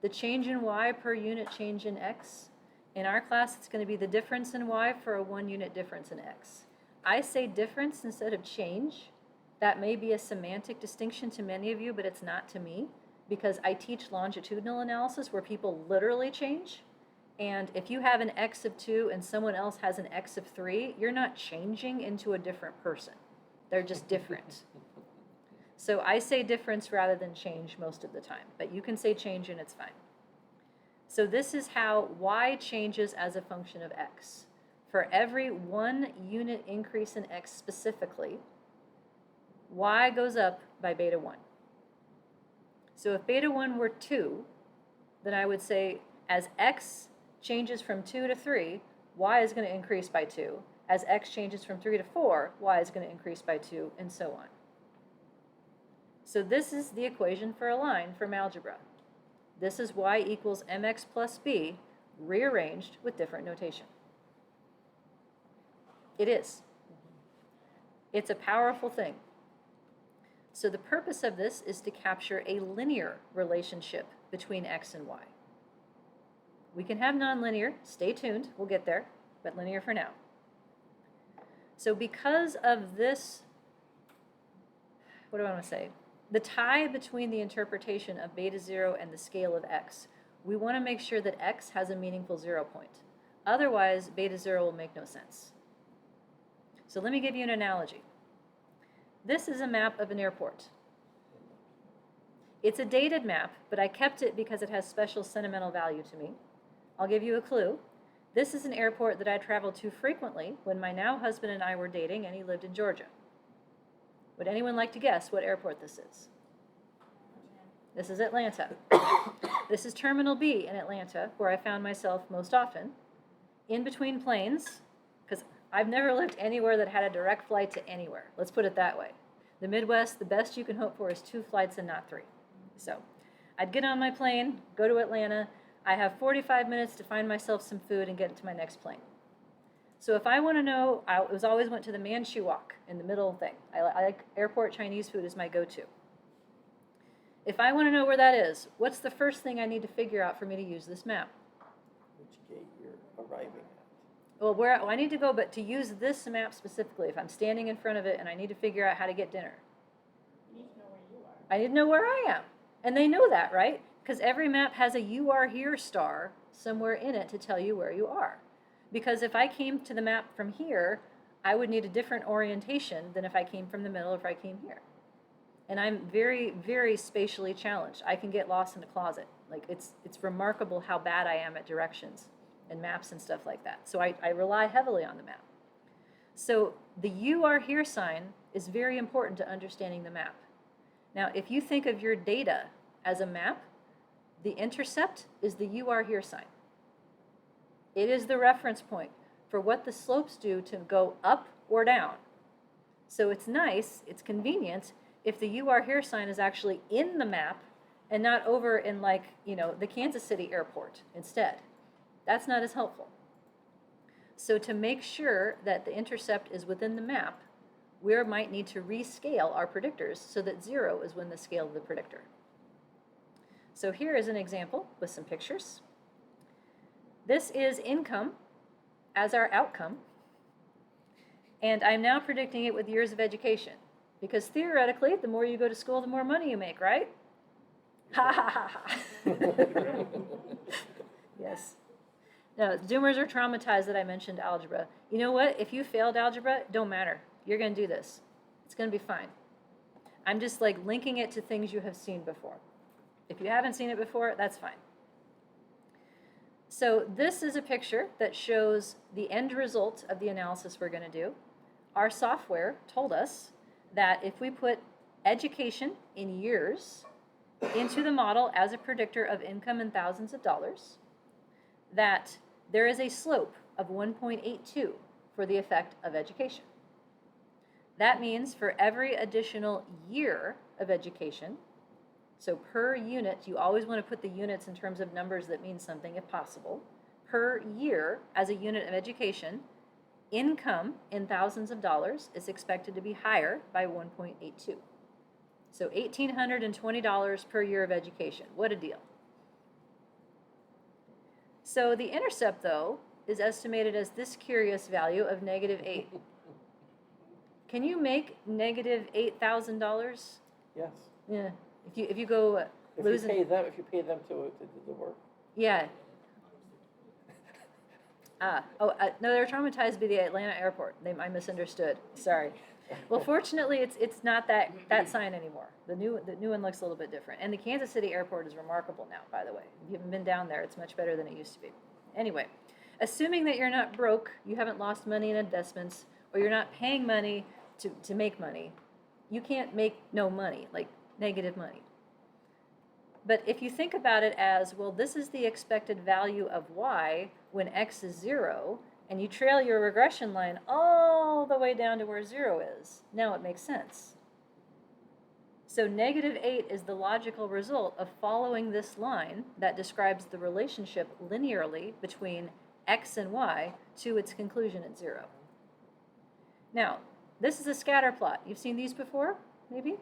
the change in y per unit change in x. In our class, it's going to be the difference in y for a 1 unit difference in x. I say difference instead of change. That may be a semantic distinction to many of you, but it's not to me, because I teach longitudinal analysis where people literally change. And if you have an x of 2 and someone else has an x of 3, you're not changing into a different person. They're just different. So I say difference rather than change most of the time, but you can say change and it's fine. So this is how y changes as a function of x. For every 1 unit increase in x specifically, y goes up by beta 1. So if beta 1 were 2, then I would say as x changes from 2 to 3, y is going to increase by 2. As x changes from 3 to 4, y is going to increase by 2, and so on. So this is the equation for a line from algebra. This is y equals mx plus b, rearranged with different notation. It is. It's a powerful thing. So the purpose of this is to capture a linear relationship between x and y. We can have nonlinear, stay tuned, we'll get there, but linear for now. So because of this, what do I want to say? The tie between the interpretation of beta 0 and the scale of x, we want to make sure that x has a meaningful 0 point. Otherwise, beta 0 will make no sense. So let me give you an analogy. This is a map of an airport. It's a dated map, but I kept it because it has special sentimental value to me. I'll give you a clue. This is an airport that I traveled to frequently when my now husband and I were dating and he lived in Georgia. Would anyone like to guess what airport this is? This is Atlanta. This is Terminal B in Atlanta, where I found myself most often, in between planes, because I've never lived anywhere that had a direct flight to anywhere. Let's put it that way. The Midwest, the best you can hope for is 2 flights and not 3. So I'd get on my plane, go to Atlanta. I have 45 minutes to find myself some food and get into my next plane. So if I want to know, I always went to the Manchu Wok in the middle thing. I like airport Chinese food is my go-to. If I want to know where that is, what's the first thing I need to figure out for me to use this map? Which gate you're arriving at. Well, I need to go, but to use this map specifically, if I'm standing in front of it and I need to figure out how to get dinner. You need to know where you are. I need to know where I am. And they know that, right? Because every map has a "you are here" star somewhere in it to tell you where you are. Because if I came to the map from here, I would need a different orientation than if I came from the middle or if I came here. And I'm very, very spatially challenged. I can get lost in a closet. Like, it's remarkable how bad I am at directions and maps and stuff like that. So I rely heavily on the map. So the "you are here" sign is very important to understanding the map. Now, if you think of your data as a map, the intercept is the "you are here" sign. It is the reference point for what the slopes do to go up or down. So it's nice, it's convenient, if the "you are here" sign is actually in the map and not over in, like, the Kansas City airport instead. That's not as helpful. So to make sure that the intercept is within the map, we might need to rescale our predictors so that 0 is within the scale of the predictor. So here is an example with some pictures. This is income as our outcome, and I'm now predicting it with years of education, because theoretically, the more you go to school, the more money you make, right? Ha ha ha ha. Yes. No, Zoomers are traumatized that I mentioned algebra. You know what? If you failed algebra, it don't matter. You're going to do this. It's going to be fine. I'm just like linking it to things you have seen before. If you haven't seen it before, that's fine. So this is a picture that shows the end result of the analysis we're going to do. Our software told us that if we put education in years into the model as a predictor of income in thousands of dollars, that there is a slope of 1.82 for the effect of education. That means for every additional year of education, so per unit, you always want to put the units in terms of numbers that mean something if possible. Per year, as a unit of education, income in thousands of dollars is expected to be higher by 1.82. So $1,820 per year of education. What a deal. So the intercept, though, is estimated as this curious value of -8. Can you make -$8,000? Yes. Yeah. If you go If losing. you pay them to do the work. Yeah. No, they're traumatized by the Atlanta airport. I misunderstood. Sorry. Well, fortunately, it's not that sign anymore. The new one looks a little bit different. And the Kansas City airport is remarkable now, by the way. If you haven't been down there, it's much better than it used to be. Anyway, assuming that you're not broke, you haven't lost money in investments, or you're not paying money to make money, you can't make no money, like negative money. But if you think about it as, well, this is the expected value of y when x is 0, and you trail your regression line all the way down to where 0 is, now it makes sense. So -8 is the logical result of following this line that describes the relationship linearly between x and y to its conclusion at 0. Now, this is a scatter plot. You've seen these before, maybe?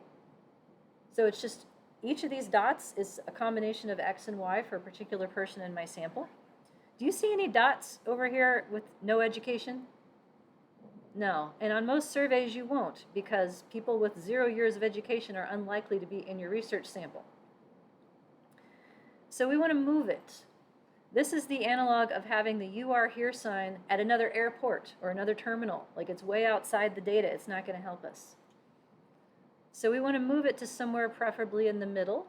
So it's just each of these dots is a combination of x and y for a particular person in my sample. Do you see any dots over here with no education? No, and on most surveys you won't, because people with 0 years of education are unlikely to be in your research sample. So we want to move it. This is the analog of having the "you are here" sign at another airport or another terminal. Like, it's way outside the data, it's not going to help us. So we want to move it to somewhere preferably in the middle,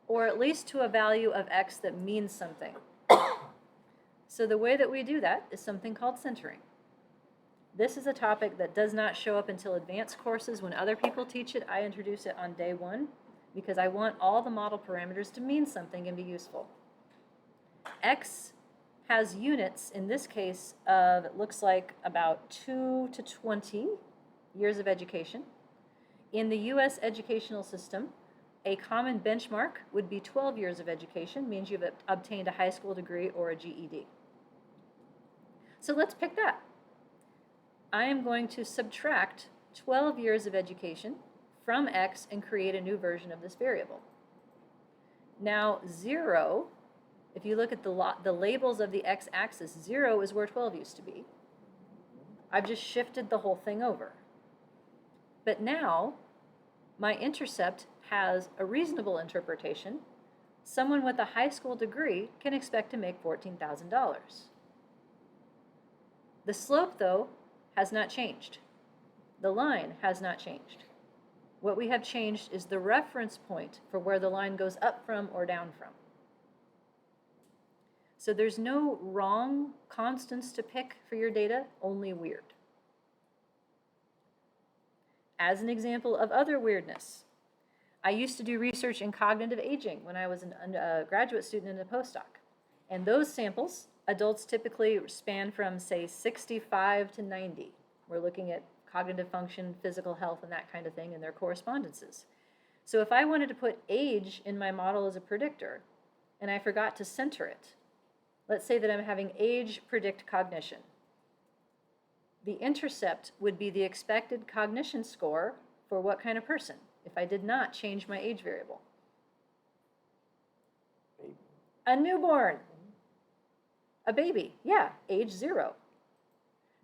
or at least to a value of x that means something. So the way that we do that is something called centering. This is a topic that does not show up until advanced courses. When other people teach it, I introduce it on day 1 because I want all the model parameters to mean something and be useful. X has units, in this case, of, it looks like about 2 to 20 years of education. In the US educational system, a common benchmark would be 12 years of education, means you've obtained a high school degree or a GED. So let's pick that. I am going to subtract 12 years of education from x and create a new version of this variable. Now 0, if you look at the labels of the x-axis, 0 is where 12 used to be. I've just shifted the whole thing over. But now my intercept has a reasonable interpretation. Someone with a high school degree can expect to make $14,000. The slope, though, has not changed. The line has not changed. What we have changed is the reference point for where the line goes up from or down from. So there's no wrong constants to pick for your data, only weird. As an example of other weirdness, I used to do research in cognitive aging when I was a graduate student and a postdoc. And those samples, adults typically span from, say, 65 to 90. We're looking at cognitive function, physical health, and that kind of thing in their correspondences. So if I wanted to put age in my model as a predictor, and I forgot to center it, let's say that I'm having age predict cognition. The intercept would be the expected cognition score for what kind of person if I did not change my age variable? Baby. A newborn. A baby, yeah, age 0.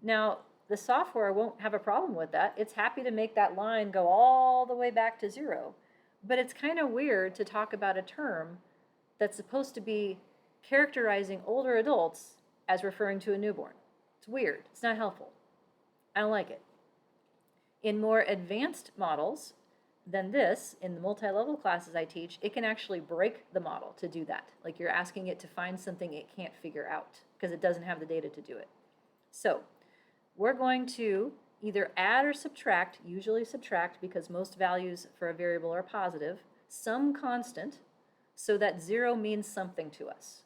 Now, the software won't have a problem with that. It's happy to make that line go all the way back to 0. But it's kind of weird to talk about a term that's supposed to be characterizing older adults as referring to a newborn. It's weird. It's not helpful. I don't like it. In more advanced models than this, in the multi-level classes I teach, it can actually break the model to do that. Like, you're asking it to find something it can't figure out because it doesn't have the data to do it. So we're going to either add or subtract, usually subtract because most values for a variable are positive, some constant so that 0 means something to us.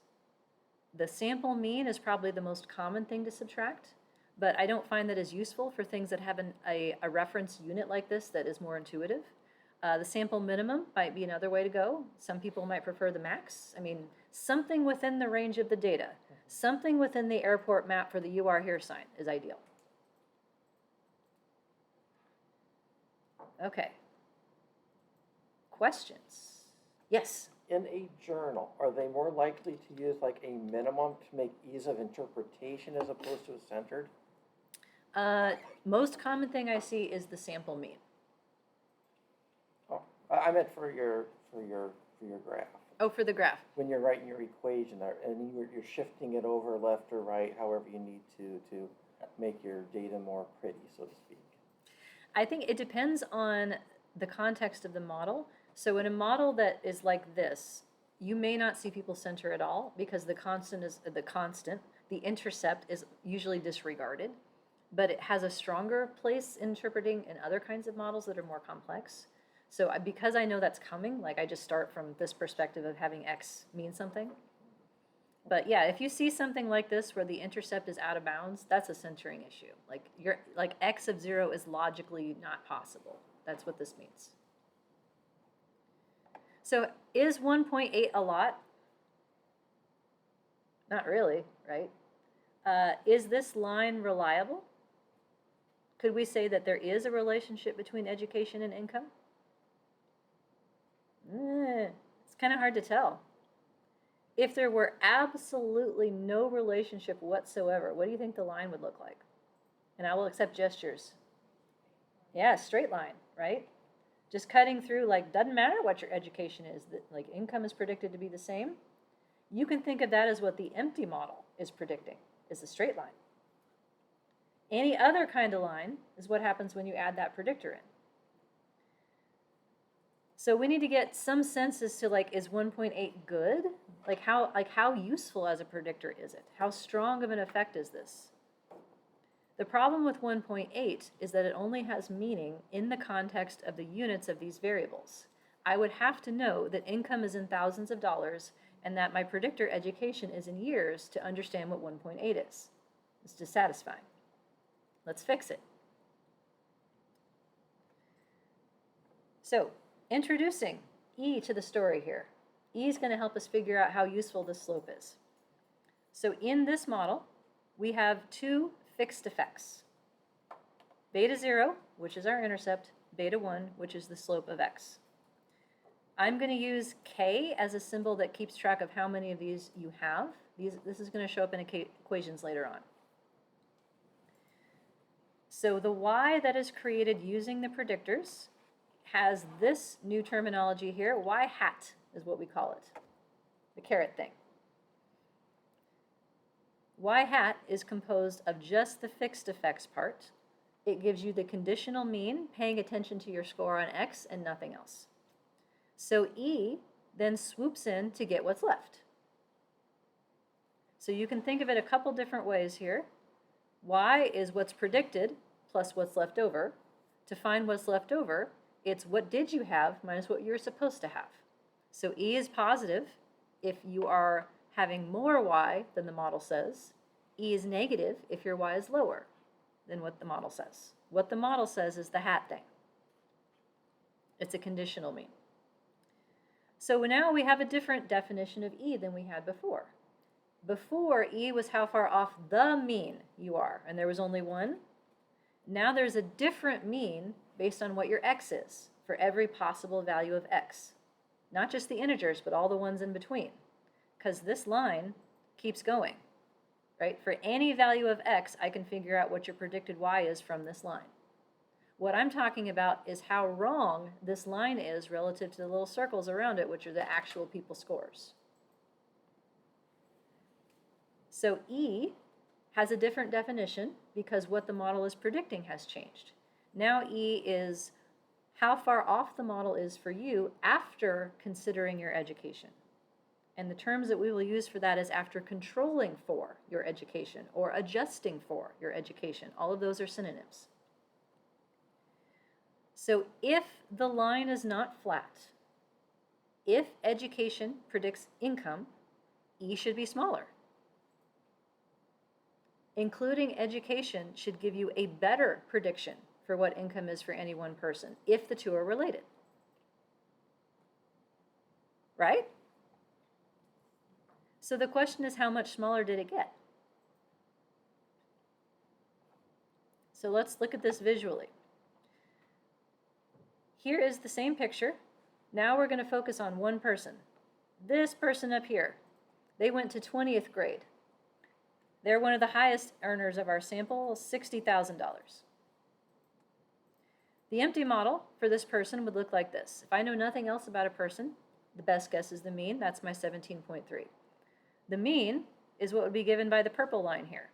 The sample mean is probably the most common thing to subtract, but I don't find that as useful for things that have a reference unit like this that is more intuitive. The sample minimum might be another way to go. Some people might prefer the max. I mean, something within the range of the data, something within the airport map for the "you are here" sign is ideal. Okay. Questions? Yes? In a journal, are they more likely to use like a minimum to make ease of interpretation as opposed to a centered? Most common thing I see is the sample mean. Oh, I meant for your graph. Oh, for the graph. When you're writing your equation there, and you're shifting it over left or right, however you need to make your data more pretty, so to speak. I think it depends on the context of the model. So in a model that is like this, you may not see people center at all because the constant is the constant. The intercept is usually disregarded, but it has a stronger place in interpreting in other kinds of models that are more complex. So because I know that's coming, like, I just start from this perspective of having x mean something. But yeah, if you see something like this where the intercept is out of bounds, that's a centering issue. Like, x of 0 is logically not possible. That's what this means. So is 1.8 a lot? Not really, right? Is this line reliable? Could we say that there is a relationship between education and income? It's kind of hard to tell. If there were absolutely no relationship whatsoever, what do you think the line would look like? And I will accept gestures. Yeah, straight line, right? Just cutting through, like, doesn't matter what your education is, that, like, income is predicted to be the same. You can think of that as what the empty model is predicting, is a straight line. Any other kind of line is what happens when you add that predictor in. So we need to get some sense as to, like, is 1.8 good? Like how useful as a predictor is it? How strong of an effect is this? The problem with 1.8 is that it only has meaning in the context of the units of these variables. I would have to know that income is in thousands of dollars and that my predictor education is in years to understand what 1.8 is. It's dissatisfying. Let's fix it. So, introducing E to the story here. E is going to help us figure out how useful this slope is. So in this model, we have two fixed effects. Beta 0, which is our intercept, beta 1, which is the slope of x. I'm going to use k as a symbol that keeps track of how many of these you have. This is going to show up in equations later on. So the y that is created using the predictors has this new terminology here. Y hat is what we call it, the caret thing. Y hat is composed of just the fixed effects part. It gives you the conditional mean, paying attention to your score on x and nothing else. So E then swoops in to get what's left. So you can think of it a couple different ways here. Y is what's predicted plus what's left over. To find what's left over, it's what did you have minus what you're supposed to have. So E is positive if you are having more y than the model says. E is negative if your y is lower than what the model says. What the model says is the hat thing. It's a conditional mean. So now we have a different definition of E than we had before. Before, E was how far off the mean you are, and there was only one. Now there's a different mean based on what your x is for every possible value of x. Not just the integers, but all the ones in between. Because this line keeps going, right? For any value of x, I can figure out what your predicted y is from this line. What I'm talking about is how wrong this line is relative to the little circles around it, which are the actual people's scores. So E has a different definition because what the model is predicting has changed. Now E is how far off the model is for you after considering your education. And the terms that we will use for that is after controlling for your education or adjusting for your education. All of those are synonyms. So if the line is not flat, if education predicts income, E should be smaller. Including education should give you a better prediction for what income is for any one person, if the two are related. Right? So the question is, how much smaller did it get? So let's look at this visually. Here is the same picture. Now we're going to focus on one person. This person up here. They went to 20th grade. They're one of the highest earners of our sample, $60,000. The empty model for this person would look like this. If I know nothing else about a person, the best guess is the mean. That's my 17.3. The mean is what would be given by the purple line here.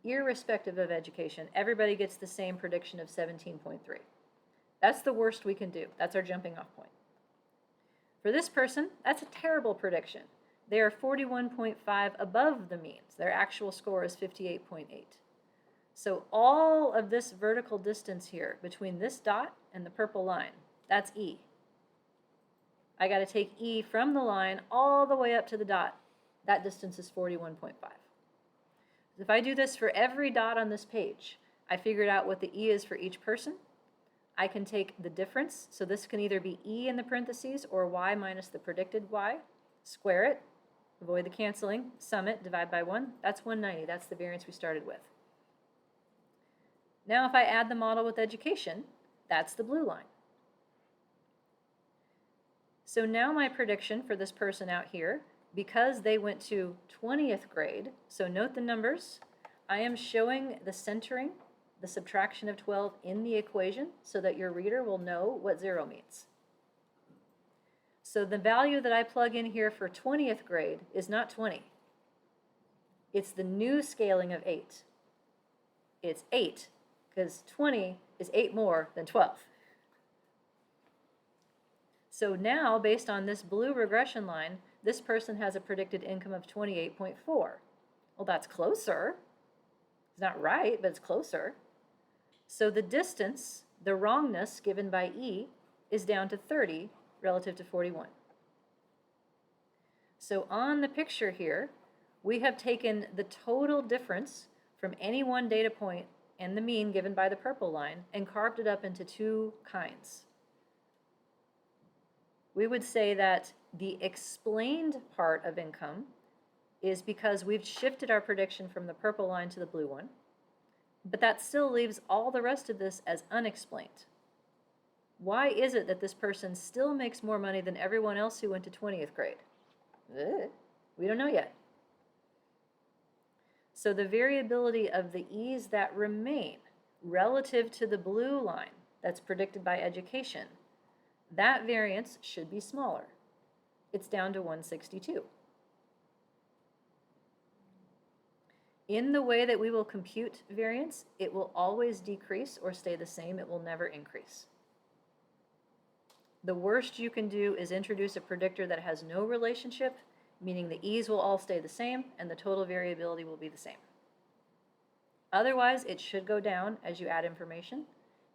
Irrespective of education, everybody gets the same prediction of 17.3. That's the worst we can do. That's our jumping off point. For this person, that's a terrible prediction. They are 41.5 above the means. Their actual score is 58.8. So all of this vertical distance here between this dot and the purple line, that's E. I got to take E from the line all the way up to the dot. That distance is 41.5. If I do this for every dot on this page, I figured out what the E is for each person. I can take the difference, so this can either be e in the parentheses or y minus the predicted y, square it, avoid the canceling, sum it, divide by 1. That's 190. That's the variance we started with. Now if I add the model with education, that's the blue line. So now my prediction for this person out here, because they went to 20th grade, so note the numbers, I am showing the centering, the subtraction of 12 in the equation so that your reader will know what 0 means. So the value that I plug in here for 20th grade is not 20. It's the new scaling of 8. It's 8, because 20 is 8 more than 12. So now, based on this blue regression line, this person has a predicted income of 28.4. Well, that's closer. It's not right, but it's closer. So the distance, the wrongness given by E, is down to 30 relative to 41. So on the picture here, we have taken the total difference from any one data point and the mean given by the purple line and carved it up into two kinds. We would say that the explained part of income is because we've shifted our prediction from the purple line to the blue one, but that still leaves all the rest of this as unexplained. Why is it that this person still makes more money than everyone else who went to 20th grade? We don't know yet. So the variability of the e's that remain relative to the blue line that's predicted by education, that variance should be smaller. It's down to 162. In the way that we will compute variance, it will always decrease or stay the same. It will never increase. The worst you can do is introduce a predictor that has no relationship, meaning the e's will all stay the same and the total variability will be the same. Otherwise, it should go down as you add information,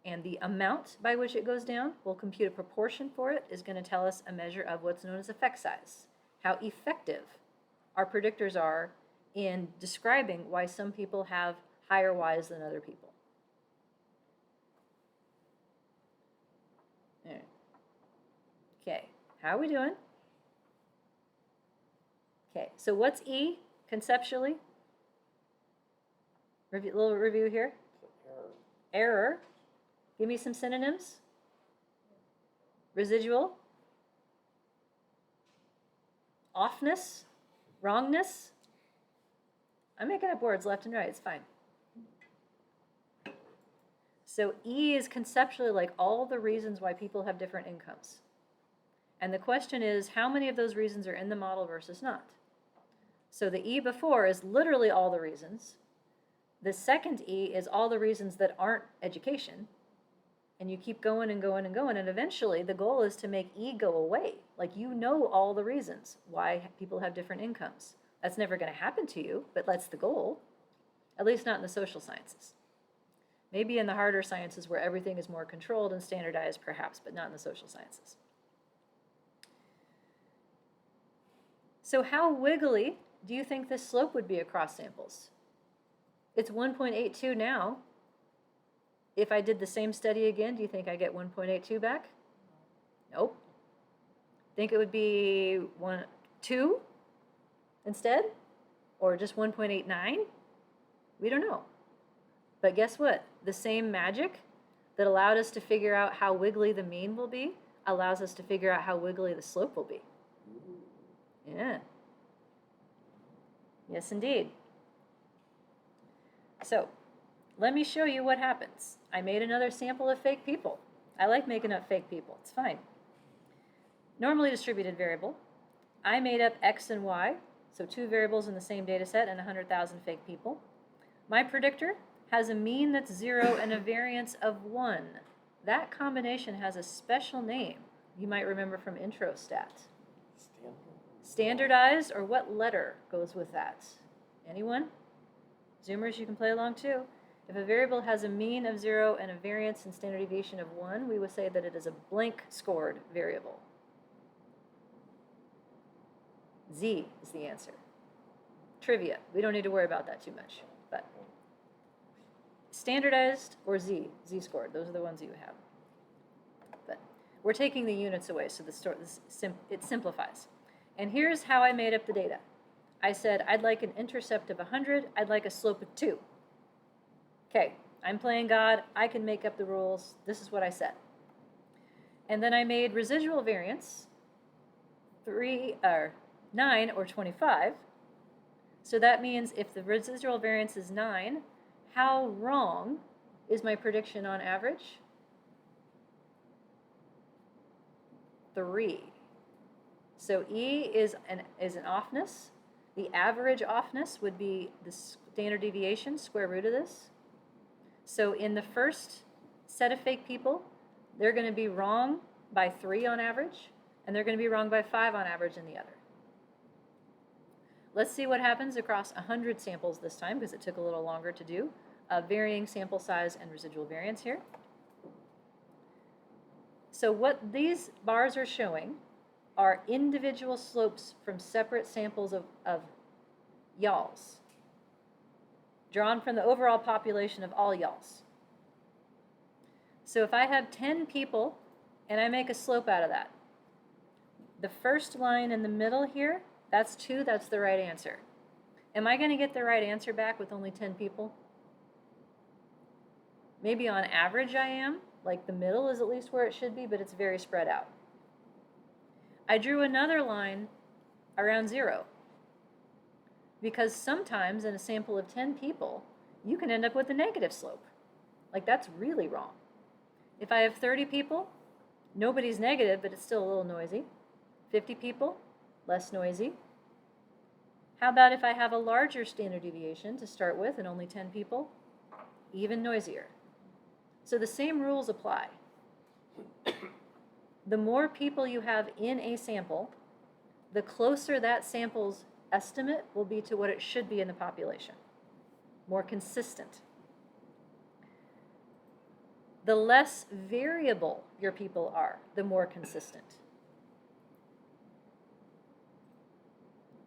and the amount by which it goes down, we'll compute a proportion for it, is going to tell us a measure of what's known as effect size, how effective our predictors are in describing why some people have higher y's than other people. All right. Okay, how are we doing? Okay, so what's E conceptually? Little review here. Error. Give me some synonyms. Residual. Offness. Wrongness. I'm making up words left and right, it's fine. So E is conceptually like all the reasons why people have different incomes. And the question is, how many of those reasons are in the model versus not? So the E before is literally all the reasons. The second E is all the reasons that aren't education. And you keep going and going and going, and eventually the goal is to make E go away. Like, you know all the reasons why people have different incomes. That's never going to happen to you, but that's the goal. At least not in the social sciences. Maybe in the harder sciences where everything is more controlled and standardized, perhaps, but not in the social sciences. So how wiggly do you think this slope would be across samples? It's 1.82 now. If I did the same study again, do you think I get 1.82 back? Nope. Think it would be 2 instead? Or just 1.89? We don't know. But guess what? The same magic that allowed us to figure out how wiggly the mean will be allows us to figure out how wiggly the slope will be. Yeah. Yes, indeed. So, let me show you what happens. I made another sample of fake people. I like making up fake people. It's fine. Normally distributed variable. I made up X and Y, so 2 variables in the same data set and 100,000 fake people. My predictor has a mean that's 0 and a variance of 1. That combination has a special name you might remember from intro stat. Standardized, or what letter goes with that? Anyone? Zoomers, you can play along too. If a variable has a mean of 0 and a variance and standard deviation of 1, we would say that it is a blank scored variable. Z is the answer. Trivia. We don't need to worry about that too much. But standardized or Z scored, those are the ones you have. We're taking the units away, so it simplifies. And here's how I made up the data. I said, I'd like an intercept of 100, I'd like a slope of 2. Okay, I'm playing God, I can make up the rules, this is what I said. And then I made residual variance 9 or 25. So that means if the residual variance is 9, how wrong is my prediction on average? 3. So E is an offness. The average offness would be the standard deviation, square root of this. So in the first set of fake people, they're going to be wrong by 3 on average, and they're going to be wrong by 5 on average in the other. Let's see what happens across 100 samples this time, because it took a little longer to do. Varying sample size and residual variance here. So what these bars are showing are individual slopes from separate samples of y'alls, drawn from the overall population of all y'alls. So if I have 10 people and I make a slope out of that, the first line in the middle here, that's 2, that's the right answer. Am I going to get the right answer back with only 10 people? Maybe on average I am, like the middle is at least where it should be, but it's very spread out. I drew another line around 0, because sometimes in a sample of 10 people, you can end up with a negative slope. Like, that's really wrong. If I have 30 people, nobody's negative, but it's still a little noisy. 50 people, less noisy. How about if I have a larger standard deviation to start with and only 10 people? Even noisier. So the same rules apply. The more people you have in a sample, the closer that sample's estimate will be to what it should be in the population. More consistent. The less variable your people are, the more consistent.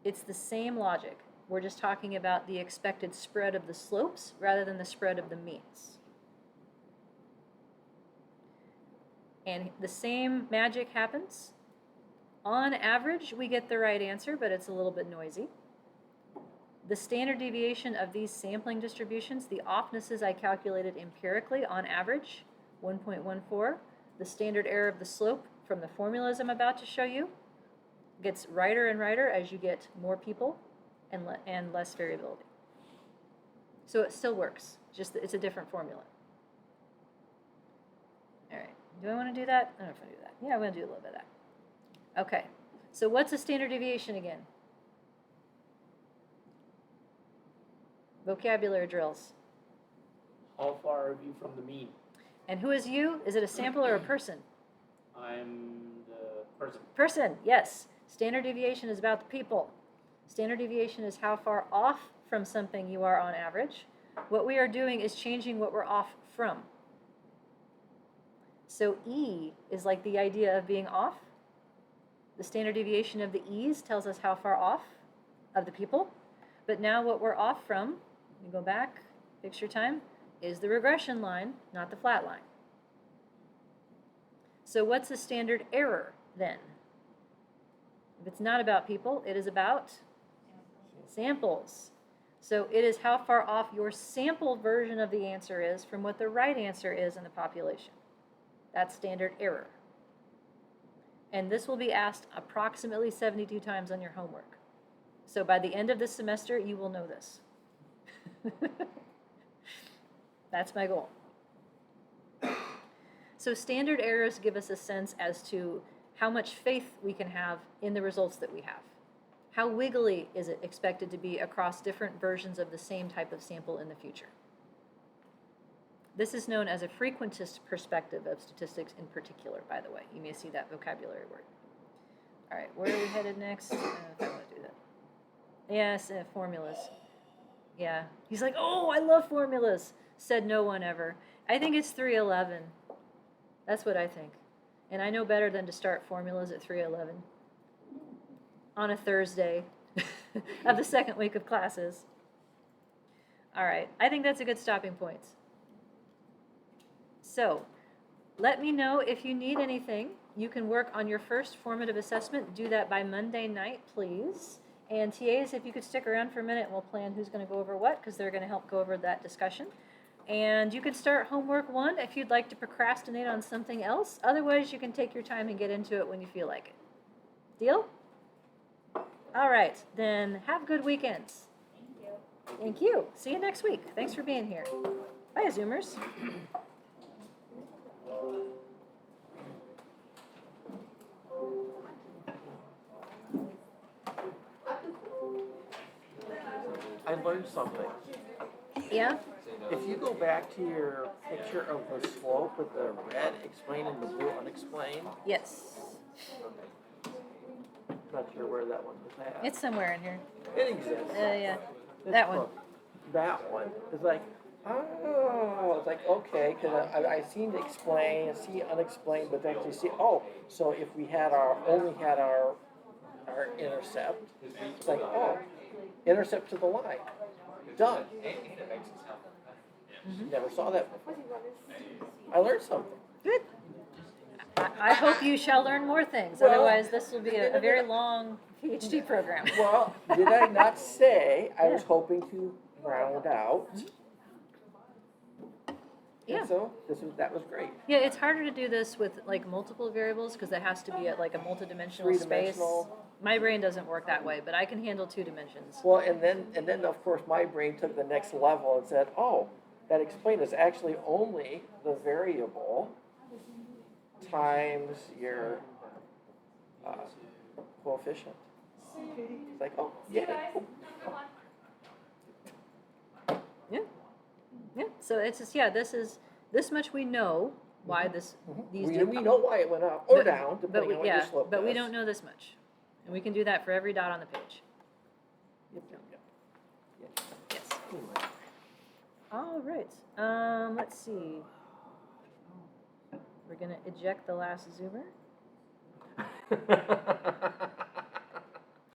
It's the same logic. We're just talking about the expected spread of the slopes rather than the spread of the means. And the same magic happens. On average, we get the right answer, but it's a little bit noisy. The standard deviation of these sampling distributions, the offnesses I calculated empirically on average, 1.14. The standard error of the slope from the formulas I'm about to show you gets righter and righter as you get more people and less variability. So it still works, just it's a different formula. All right, do I want to do that? I don't know if I do that. Yeah, I'm going to do a little bit of that. Okay, so what's a standard deviation again? Vocabulary drills. How far are you from the mean? And who is you? Is it a sample or a person? I'm the person. Person, yes. Standard deviation is about the people. Standard deviation is how far off from something you are on average. What we are doing is changing what we're off from. So E is like the idea of being off. The standard deviation of the E's tells us how far off of the people. But now what we're off from, you go back, picture time, is the regression line, not the flat line. So what's the standard error then? If it's not about people, it is about samples. So it is how far off your sample version of the answer is from what the right answer is in the population. That's standard error. And this will be asked approximately 72 times on your homework. So by the end of this semester, you will know this. That's my goal. So standard errors give us a sense as to how much faith we can have in the results that we have. How wiggly is it expected to be across different versions of the same type of sample in the future? This is known as a frequentist perspective of statistics in particular, by the way. You may see that vocabulary word. All right, where are we headed next? I don't know if I want to do that. Yes, formulas. Yeah, he's like, oh, I love formulas, said no one ever. I think it's 311. That's what I think. And I know better than to start formulas at 311 on a Thursday of the second week of classes. All right, I think that's a good stopping point. So let me know if you need anything you can work on your first formative assessment. Do that by Monday night, please. And TAs, if you could stick around for a minute, we'll plan who's going to go over what, because they're going to help go over that discussion. And you can start homework 1 if you'd like to procrastinate on something else. Otherwise, you can take your time and get into it when you feel like it. Deal? All right, then have good weekends. Thank you. Thank you. See you next week. Thanks for being here. Bye, Zoomers. I learned something. Yeah? If you go back to your picture of the slope with the red explained and the blue unexplained, Yes. not sure where that one was at. It's somewhere in here. It exists. Yeah. This That one. book, that one is like, oh, it's like, okay, because I seen the explain, I see unexplained, but then you see, oh, so if we had only had our intercept, it's like, oh, intercept to the line, done. Never saw that before. I learned something. Good. I hope you shall learn more things. Well, Otherwise, this will be a very long PhD program. Well, did I not say I was hoping to round out? Yeah. And so that was great. Yeah, it's harder to do this with like multiple variables because it has to be at like a multidimensional space. Three-dimensional. My brain doesn't work that way, but I can handle 2 dimensions. Well, and then of course my brain took the next level and said, oh, that explained is actually only the variable times your coefficient. It's like, oh, yay. Yeah. So it's just this much we know why these We do. know why it went up or But- down, But depending we, on what your yeah, slope but we is. don't know this much, and we can do that for every dot on the page. Yes. Anyway. All right. Let's see. We're gonna eject the last Zoomer.